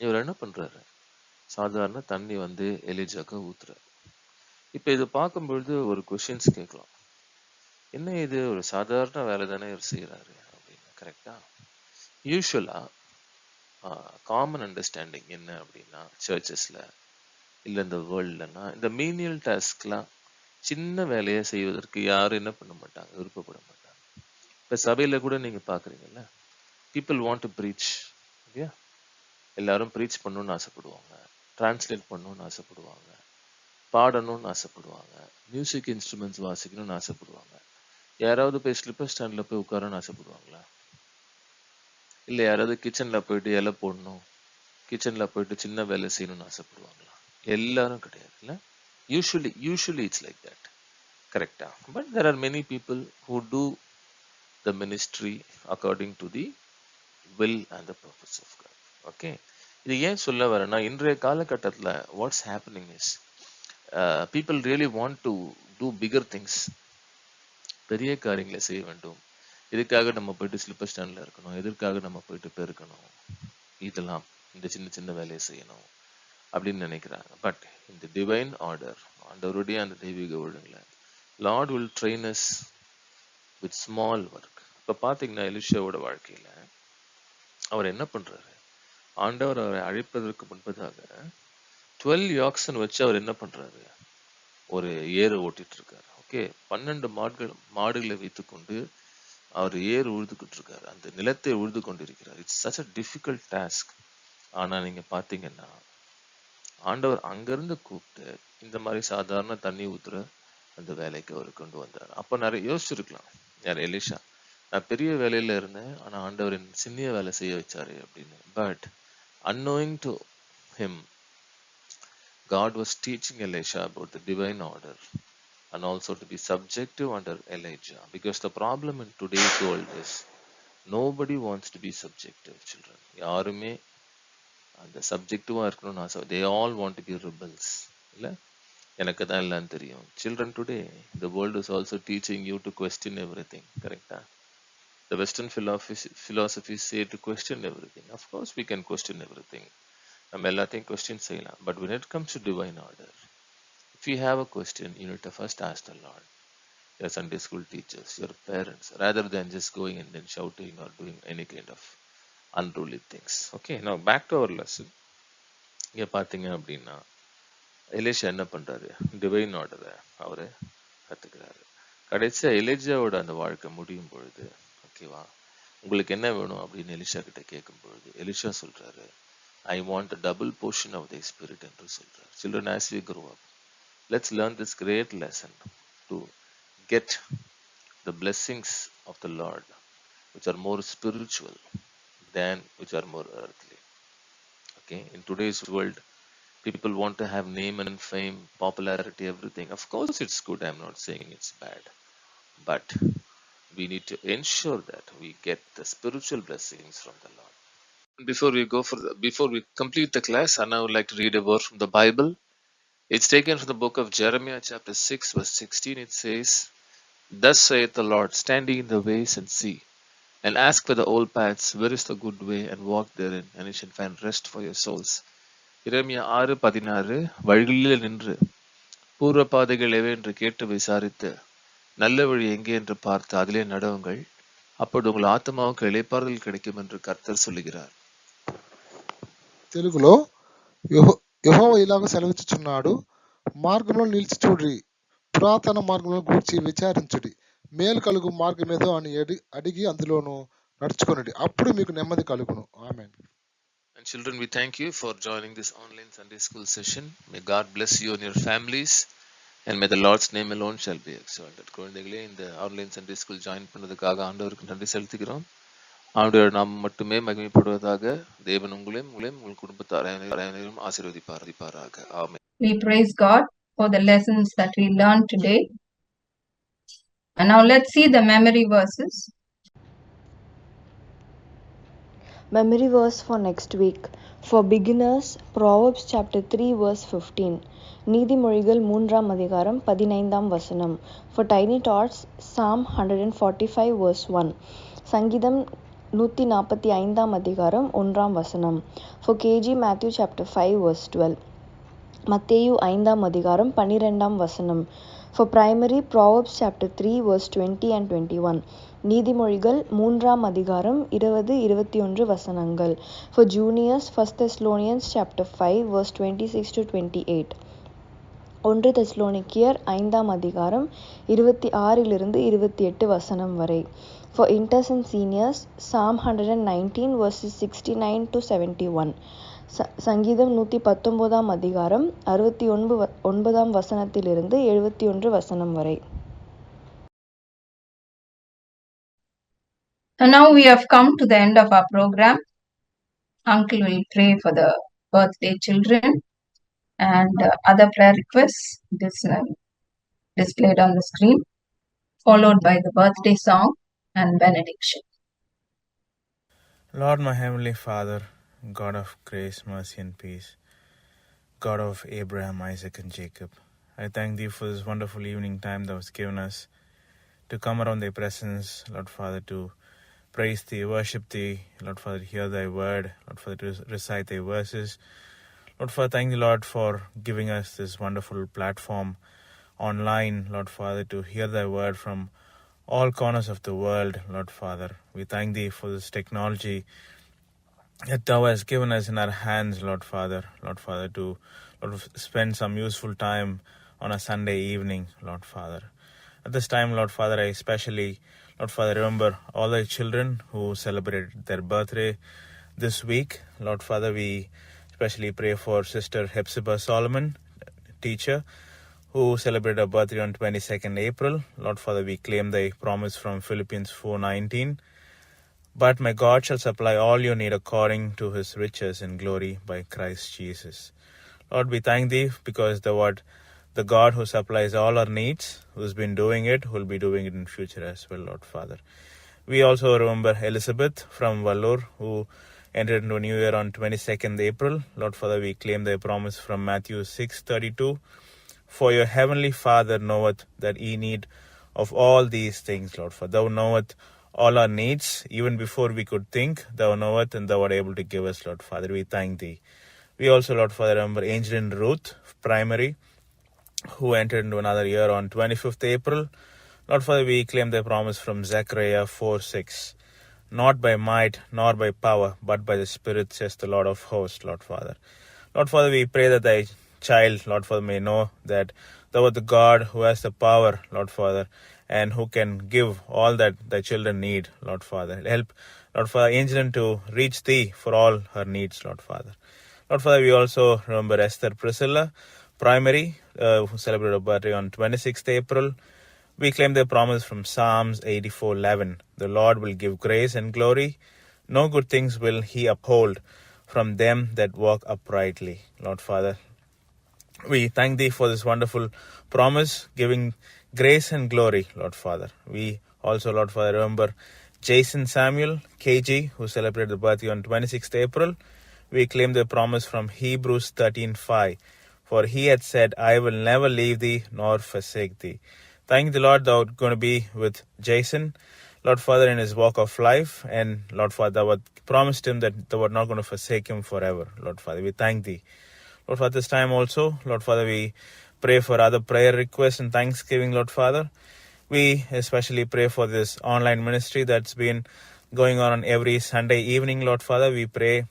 இவர் என்ன பண்றாரு, சாதாரண தண்ணி எலிஜாக்கு ஊத்துறாரு. இப்ப இது பார்க்கும்பொழுது ஒரு கொஸ்டின்ஸ் கேட்கலாம், என்ன இது ஒரு சாதாரண வேலை தானே இவர் செய்யறாரு அப்படின்னு. கரெக்டா? யூஸ்வலா காமன் அண்டர்ஸ்டாண்டிங் என்ன அப்படின்னா, சர்ச்சஸ்ல இல்ல இந்த வேர்ல்ட்லன்னா இந்த மீனியல் டாஸ்க்லாம் சின்ன வேலையை செய்வதற்கு யாரும் என்ன பண்ண மாட்டாங்க, விருப்பப்பட மாட்டாங்க. இப்ப சபையில கூட நீங்க பாக்குறீங்கல்ல, பீப்புள் வாண்ட் டு ப்ரீச். இல்லையா? எல்லாரும் ப்ரீச் பண்ணணும்னு ஆசைப்படுவாங்க, டிரான்ஸ்லேட் பண்ணணும்னு ஆசைப்படுவாங்க, பாடணும்னு ஆசைப்படுவாங்க, மியூசிக் இன்ஸ்ட்ருமெண்ட்ஸ் வாசிக்கணும்னு ஆசைப்படுவாங்க. யாராவது போய் ஸ்லிப்பர் ஸ்டாண்ட்ல போய் உட்காரன்னு ஆசைப்படுவாங்களா? இல்ல யாராவது கிச்சன்ல போயிட்டு இலை போடணும், கிச்சன்ல போயிட்டு சின்ன வேலை செய்யணும்னு ஆசைப்படுவாங்களா? எல்லாரும் கிடையாது இல்ல. Usually it's like that. கரெக்டா? But there are many people who do the ministry according to the will and the purpose of God. Okay, இது ஏன் சொல்ல வரேன்னா, இன்றைய காலகட்டத்தில் what's happening is people really want to do bigger things. பெரிய காரியங்களை செய்ய வேண்டும், இதுக்காக நம்ம போயிட்டு ஸ்லிப்பர் ஸ்டாண்ட்ல இருக்கணும், எதற்காக நம்ம போயிட்டு பெருக்கணும், இதெல்லாம் இந்த சின்ன சின்ன வேலையை செய்யணும் அப்படின்னு நினைக்கிறாங்க. பட் இந்த டிவைன் ஆர்டர், ஆண்டவருடைய அந்த தெய்வீக ஒழுங்குல Lord will train us with small work. இப்ப பாத்தீங்கன்னா எலிஷாவோட வாழ்க்கையில அவர் என்ன பண்றாரு, ஆண்டவர் அவரை அழைப்பதற்கு முன்பதாக 12 யாக்ஸன் வச்சு அவர் என்ன பண்றாரு, ஒரு ஏறு ஓட்டிட்டு இருக்காரு. ஓகே, 12 மாடுகளை வைத்துக்கொண்டு அவர் ஏறு உழுதுகிட்டு இருக்காரு, அந்த நிலத்தை உழுது கொண்டிருக்கிறார். It's such a difficult task. ஆனா நீங்க பாத்தீங்கன்னா ஆண்டவர் அங்கிருந்து கூப்பிட்டு இந்த மாதிரி சாதாரண தண்ணி ஊத்துற அந்த வேலைக்கு அவர் கொண்டு வந்தார். அப்ப நிறைய யோசிச்சிருக்கலாம், யார் எலிஷா, நான் பெரிய வேலையில இருந்தேன் ஆனா ஆண்டவர் என் சின்ன வேலை செய்ய வச்சாரு அப்படின்னு. But unknowing to him, God was teaching Elisha about the divine order and also to be subjective under Elijah, because the problem in today's world is nobody wants to be subjective. Children யாருமே அந்த சப்ஜெக்டிவா இருக்கணும்னு ஆசை. they all want to be rebels. இல்ல, எனக்கு தான் எல்லாம் தெரியும். children today the world is also teaching you to question everything. கரெக்டா? The western philosophies say to question everything. Of course we can question everything, நம்ம எல்லாத்தையும் கொஸ்டின் செய்யலாம். But when it comes to divine order, if you have a question, you need to first ask the Lord, your Sunday school teachers, your parents, rather than just going and then shouting or doing any kind of unruly things. Okay, now back to our lesson. இங்க பாத்தீங்க அப்படின்னா எலிஷா என்ன பண்றாரு, டிவைன் ஆர்டரை அவரு கத்துக்கிறாரு. கடைசியா எலிஜாவோட அந்த வாழ்க்கை முடியும் பொழுது, ஓகேவா, உங்களுக்கு என்ன வேணும் அப்படின்னு எலிஷா கிட்ட கேட்கும் பொழுது எலிஷா சொல்றாரு, I want a double portion of the spirit என்று சொல்றாரு. Children, as we grow up, let's learn this great lesson to get the blessings of the Lord, which are more spiritual than which are more earthly. Okay, in today's world, people want to have name and fame, popularity, everything. Of course it's good, I'm not saying it's bad, but we need to ensure that we get the spiritual blessings from the Lord. Before we complete the class, and I would like to read a verse from the Bible. It's taken from the book of Jeremiah chapter 6 verse 16. It says, Thus saith the Lord, standing in the ways and see, and ask for the old paths, where is the good way, and walk therein, and you shall find rest for your souls. இறைமையா 6:16, வழிகளில் நின்று பூர்வ பாதைகள் எவை என்று கேட்டு விசாரித்து நல்ல வழி எங்கே என்று பார்த்து அதிலே நடவுங்கள், அப்பொழுது உங்கள் ஆத்மாவுக்கு இளைப்பாறுதல் கிடைக்கும் என்று கர்த்தர் சொல்லுகிறார். తెలుగులో యెహోవా ఇలాగ సెలవిచ్చుచున్నాడు, మార్గంలో నిలిచి చూడుడి, పురాతన మార్గంలో గూర్చి విచారించుడి, మేలు కలుగు మార్గమేదో అని అడిగి అందులోను నడుచుకొనుడి, అప్పుడు మీకు నెమ్మది కలుగును. ఆమేన్. And children, we thank you for joining this online Sunday school session. May God bless you and your families, and may the Lord's name alone shall be exalted. குழந்தைகளே, இந்த ஆன்லைன் சண்டே ஸ்கூல் ஜாயின் பண்ணதுக்காக ஆண்டவருக்கு நன்றி செலுத்துகிறோம். ஆண்டவர் நாம் மட்டுமே மகிமைப்படுவதாக. தேவன் உங்களையும் உங்கள் குடும்பத்தார் அனைவரையும் ஆசீர்வதிப்பாராக. ஆமென். We praise God for the lessons that we learned today. And now let's see the memory verses. Memory verse for next week. For beginners, Proverbs chapter 3 verse 15. நீதிமொழிகள் 3ஆம் அதிகாரம் 15ஆம் வசனம். For tiny tots, Psalm 145 verse 1. சங்கீதம் 145ஆம் அதிகாரம் 1ஆம் வசனம். For KG, Matthew chapter 5 verse 12. மத்தேயு 5ஆம் அதிகாரம் 12ஆம் வசனம். For primary, Proverbs chapter 3 verse 20 and 21. நீதிமொழிகள் 3ஆம் அதிகாரம் 20-21 வசனங்கள். For juniors, 1 Thessalonians chapter 5 verse 26 to 28. 1 தெசலோனிக்கேயர் 5ஆம் அதிகாரம் 26-28 வசனம் வரை. For inters and seniors, Psalm 119 verses 69 to 71. சங்கீதம் 119ஆம் அதிகாரம் 69ஆம் வசனத்திலிருந்து 71 வசனம் வரை. And now we have come to the end of our program. Uncle will pray for the birthday children and other prayer requests displayed on the screen, followed by the birthday song and benediction. Lord, my Heavenly Father, God of grace, mercy and peace, God of Abraham, Isaac and Jacob, I thank Thee for this wonderful evening time Thou hast given us to come around Thy presence, Lord Father, to praise Thee, worship Thee, Lord Father, hear Thy word, Lord Father, to recite Thy verses. Lord Father, thank Thee, Lord, for giving us this wonderful platform online, Lord Father, to hear Thy word from all corners of the world, Lord Father. We thank Thee for this technology that Thou hast given us in our hands, Lord Father, to spend some useful time on a Sunday evening, Lord Father. At this time, Lord Father, I especially, Lord Father, remember all Thy children who celebrated their birthday this week. Lord Father, we especially pray for Sister Hepzibah Solomon, teacher, who celebrated her birthday on 22nd April. Lord Father, we claim thy promise from Philippians 4:19. But my God shall supply all your need according to his riches in glory by Christ Jesus. Lord, we thank thee because the God who supplies all our needs, who's been doing it, who will be doing it in future as well, Lord Father. We also remember Elizabeth from Vallur, who entered into a new year on 22nd April. Lord Father, we claim thy promise from Matthew 6:32. For your heavenly Father knoweth that ye need of all these things, Lord. For thou knoweth all our needs, even before we could think, thou knoweth and thou art able to give us, Lord Father. We thank thee. We also, Lord Father, remember Angelin Ruth, primary, who entered into another year on 25th April. Lord Father, we claim thy promise from Zechariah 4:6. Not by might, nor by power, but by the Spirit, says the Lord of hosts, Lord Father. Lord Father, we pray that thy child, Lord Father, may know that thou art the God who has the power, Lord Father, and who can give all that thy children need, Lord Father. Help, Lord Father, Angelin to reach thee for all her needs, Lord Father. Lord Father, we also remember Esther Priscilla, primary, who celebrated her birthday on 26th April. We claim the promise from Psalms 84:11. The Lord will give grace and glory. No good things will he uphold from them that walk uprightly. Lord Father, we thank thee for this wonderful promise, giving grace and glory, Lord Father. We also, Lord Father, remember Jason Samuel, KG, who celebrated the birthday on 26th April. We claim the promise from Hebrews 13:5. For he had said, I will never leave thee nor forsake thee. Thank the Lord, thou art going to be with Jason, Lord Father, in his walk of life. And Lord Father, thou art promised him that thou art not going to forsake him forever, Lord Father. We thank thee. Lord Father, this time also, Lord Father, we pray for other prayer requests and thanksgiving, Lord Father. We especially pray for this online ministry that's been going on every Sunday evening, Lord Father. We pray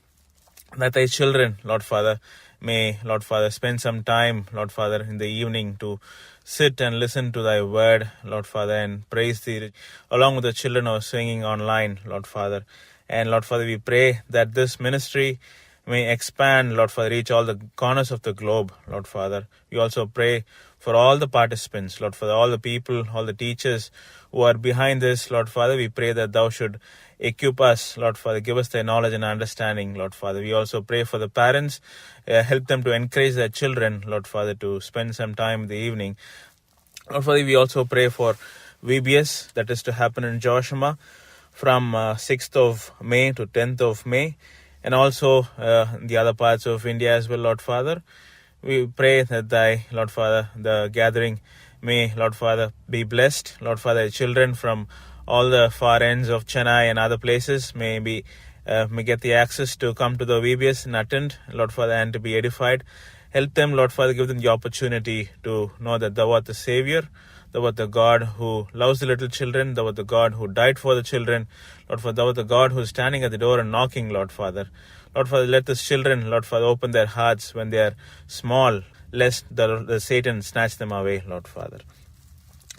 that thy children, Lord Father, may, Lord Father, spend some time, Lord Father, in the evening to sit and listen to thy word, Lord Father, and praise thee along with the children who are singing online, Lord Father. And Lord Father, we pray that this ministry may expand, Lord Father, reach all the corners of the globe, Lord Father. We also pray for all the participants, Lord Father, all the people, all the teachers who are behind this, Lord Father. We pray that thou should equip us, Lord Father, give us thy knowledge and understanding, Lord Father. We also pray for the parents, help them to encourage their children, Lord Father, to spend some time in the evening. Lord Father, we also pray for VBS, that is to happen in Joshua from 6th of May to 10th of May, and also the other parts of India as well, Lord Father. We pray that thy, Lord Father, the gathering may, Lord Father, be blessed. Lord Father, children from all the far ends of Chennai and other places may get the access to come to the VBS and attend, Lord Father, and to be edified. Help them, Lord Father, give them the opportunity to know that thou art the Savior, thou art the God who loves the little children, thou art the God who died for the children, Lord Father, thou art the God who is standing at the door and knocking, Lord Father. Lord Father, let these children, Lord Father, open their hearts when they are small, lest the Satan snatch them away, Lord Father.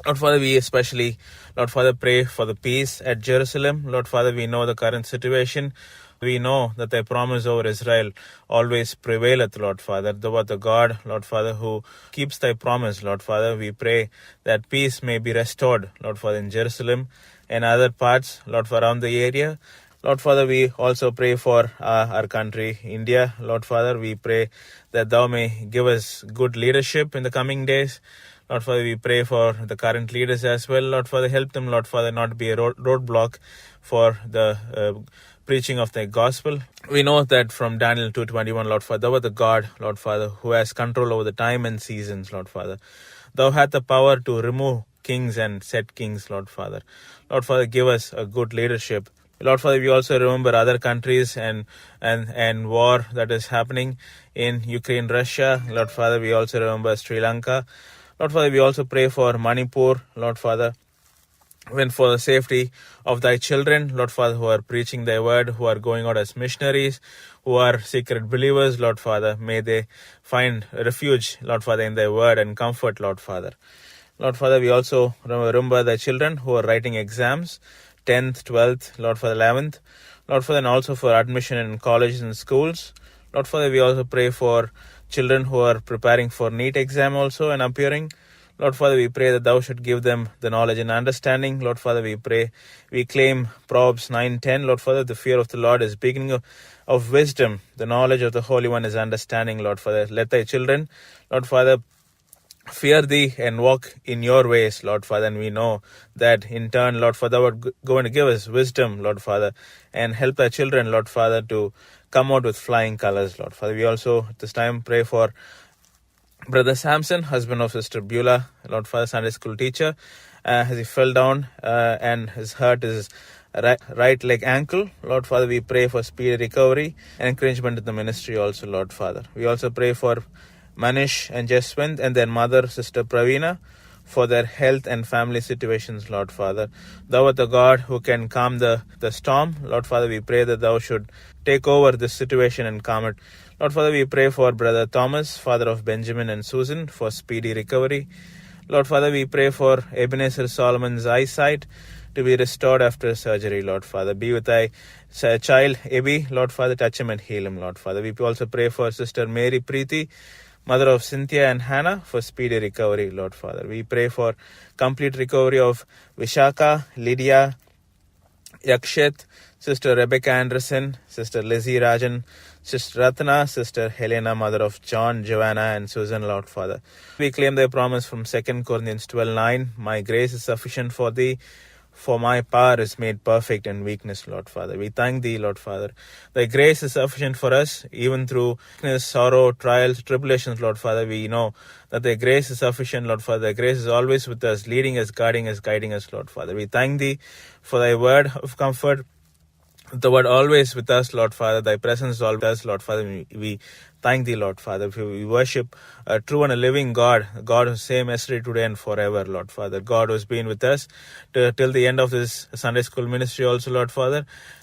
Lord Father, we especially, Lord Father, pray for the peace at Jerusalem. Lord Father, we know the current situation. We know that thy promise over Israel always prevaileth, Lord Father. Thou art the God, Lord Father, who keeps thy promise, Lord Father. We pray that peace may be restored, Lord Father, in Jerusalem and other parts, Lord Father, around the area. Lord Father, we also pray for our country, India. Lord Father, we pray that thou may give us good leadership in the coming days. Lord Father, we pray for the current leaders as well. Lord Father, help them, Lord Father, not be a roadblock for the preaching of thy gospel. We know that from Daniel 2:21, Lord Father, thou art the God, Lord Father, who has control over the time and seasons, Lord Father. Thou hast the power to remove kings and set kings, Lord Father. Lord Father, give us a good leadership. Lord Father, we also remember other countries and war that is happening in Ukraine, Russia. Lord Father, we also remember Sri Lanka. Lord Father, we also pray for Manipur, Lord Father, and for the safety of thy children, Lord Father, who are preaching thy word, who are going out as missionaries, who are secret believers, Lord Father. May they find refuge, Lord Father, in thy word and comfort, Lord Father. Lord Father, we also remember thy children who are writing exams, 10th, 12th, Lord Father, 11th. Lord Father, and also for admission in colleges and schools. Lord Father, we also pray for children who are preparing for NEET exam also and appearing. Lord Father, we pray that Thou should give them the knowledge and understanding. Lord Father, we pray, we claim Proverbs 9:10. Lord Father, the fear of the Lord is beginning of wisdom. The knowledge of the Holy One is understanding, Lord Father. Let Thy children, Lord Father, fear Thee and walk in Your ways, Lord Father. And we know that in turn, Lord Father, Thou art going to give us wisdom, Lord Father, and help Thy children, Lord Father, to come out with flying colors, Lord Father. We also at this time pray for Brother Samson, husband of Sister Beulah, Lord Father, Sunday school teacher, as he fell down and his hurt his right leg ankle. Lord Father, we pray for speedy recovery and encouragement in the ministry also, Lord Father. We also pray for Manish and Jaswant and their mother, Sister Pravina, for their health and family situations, Lord Father. Thou art the God who can calm the storm. Lord Father, we pray that Thou should take over this situation and calm it. Lord Father, we pray for Brother Thomas, father of Benjamin and Susan, for speedy recovery. Lord Father, we pray for Ebenezer Solomon's eyesight to be restored after surgery, Lord Father. Be with Thy child, Ebi, Lord Father, touch him and heal him, Lord Father. We also pray for Sister Mary Preeti, mother of Cynthia and Hannah, for speedy recovery, Lord Father. We pray for complete recovery of Vishaka, Lydia, Yakshet, Sister Rebecca Anderson, Sister Lizzie Rajan, Sister Ratna, Sister Helena, mother of John, Joanna, and Susan, Lord Father. We claim Thy promise from 2 Corinthians 12:9. My grace is sufficient for Thee, for my power is made perfect in weakness, Lord Father. We thank Thee, Lord Father. Thy grace is sufficient for us, even through weakness, sorrow, trials, tribulations, Lord Father. We know that Thy grace is sufficient, Lord Father. Thy grace is always with us, leading us, guiding us, guiding us, Lord Father. We thank Thee for Thy word of comfort, the word always with us, Lord Father. Thy presence is always with us, Lord Father. We thank Thee, Lord Father. We worship a true and a living God, God who is same yesterday, today, and forever, Lord Father. God who has been with us till the end of this Sunday school ministry also, Lord Father.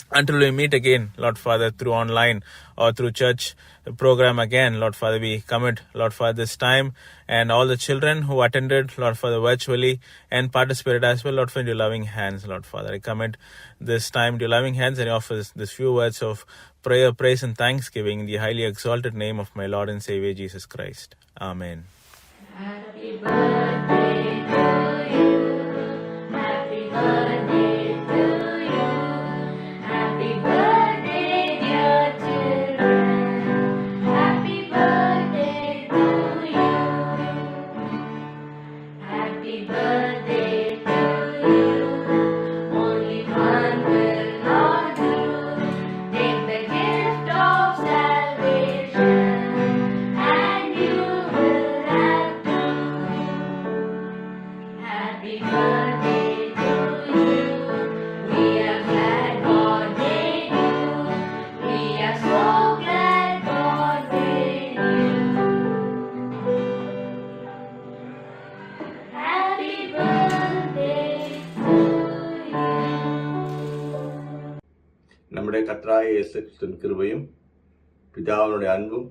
Until we meet again, Lord Father, through online or through church program again, Lord Father, we commit, Lord Father, this time and all the children who attended, Lord Father, virtually and participated as well, Lord Father, in Your loving hands, Lord Father. I commit this time to Your loving hands and offer this few words of prayer, praise, and thanksgiving in the highly exalted name of my Lord and Savior, Jesus Christ. Amen. Happy birthday to you. Happy birthday to you. Happy birthday, dear children. Happy birthday to you. Happy birthday to you. Only one will not do. Take the gift of salvation, and you will have two. Happy birthday to you. We are glad God made you. We are so glad God made you. Happy birthday to you. நம்முடைய கர்த்தராகிய இயேசு கிறிஸ்துவின் கிருபையும் பிதாவினுடைய அன்பும்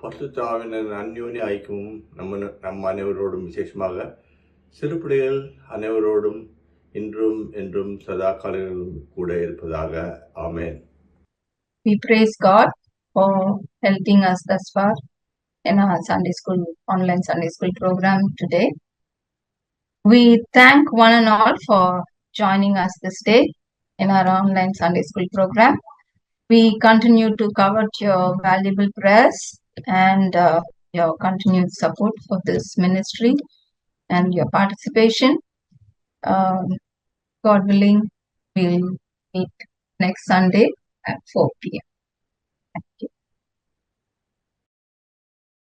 பரிசுத்த ஆவியின் அந்யோன்ய ஐக்கியமும் நம்ம அனைவரோடும் விசேஷமாக சிறுபிள்ளைகள் அனைவரோடும் இன்றும் என்றும் சதா காலங்களிலும் கூட இருப்பதாக. ஆமென். We praise God for helping us thus far in our Sunday school, online Sunday school program today. We thank one and all for joining us this day in our online Sunday school program. We continue to covet your valuable prayers and your continued support for this ministry and your participation. God willing, we'll meet next Sunday at 4 p.m.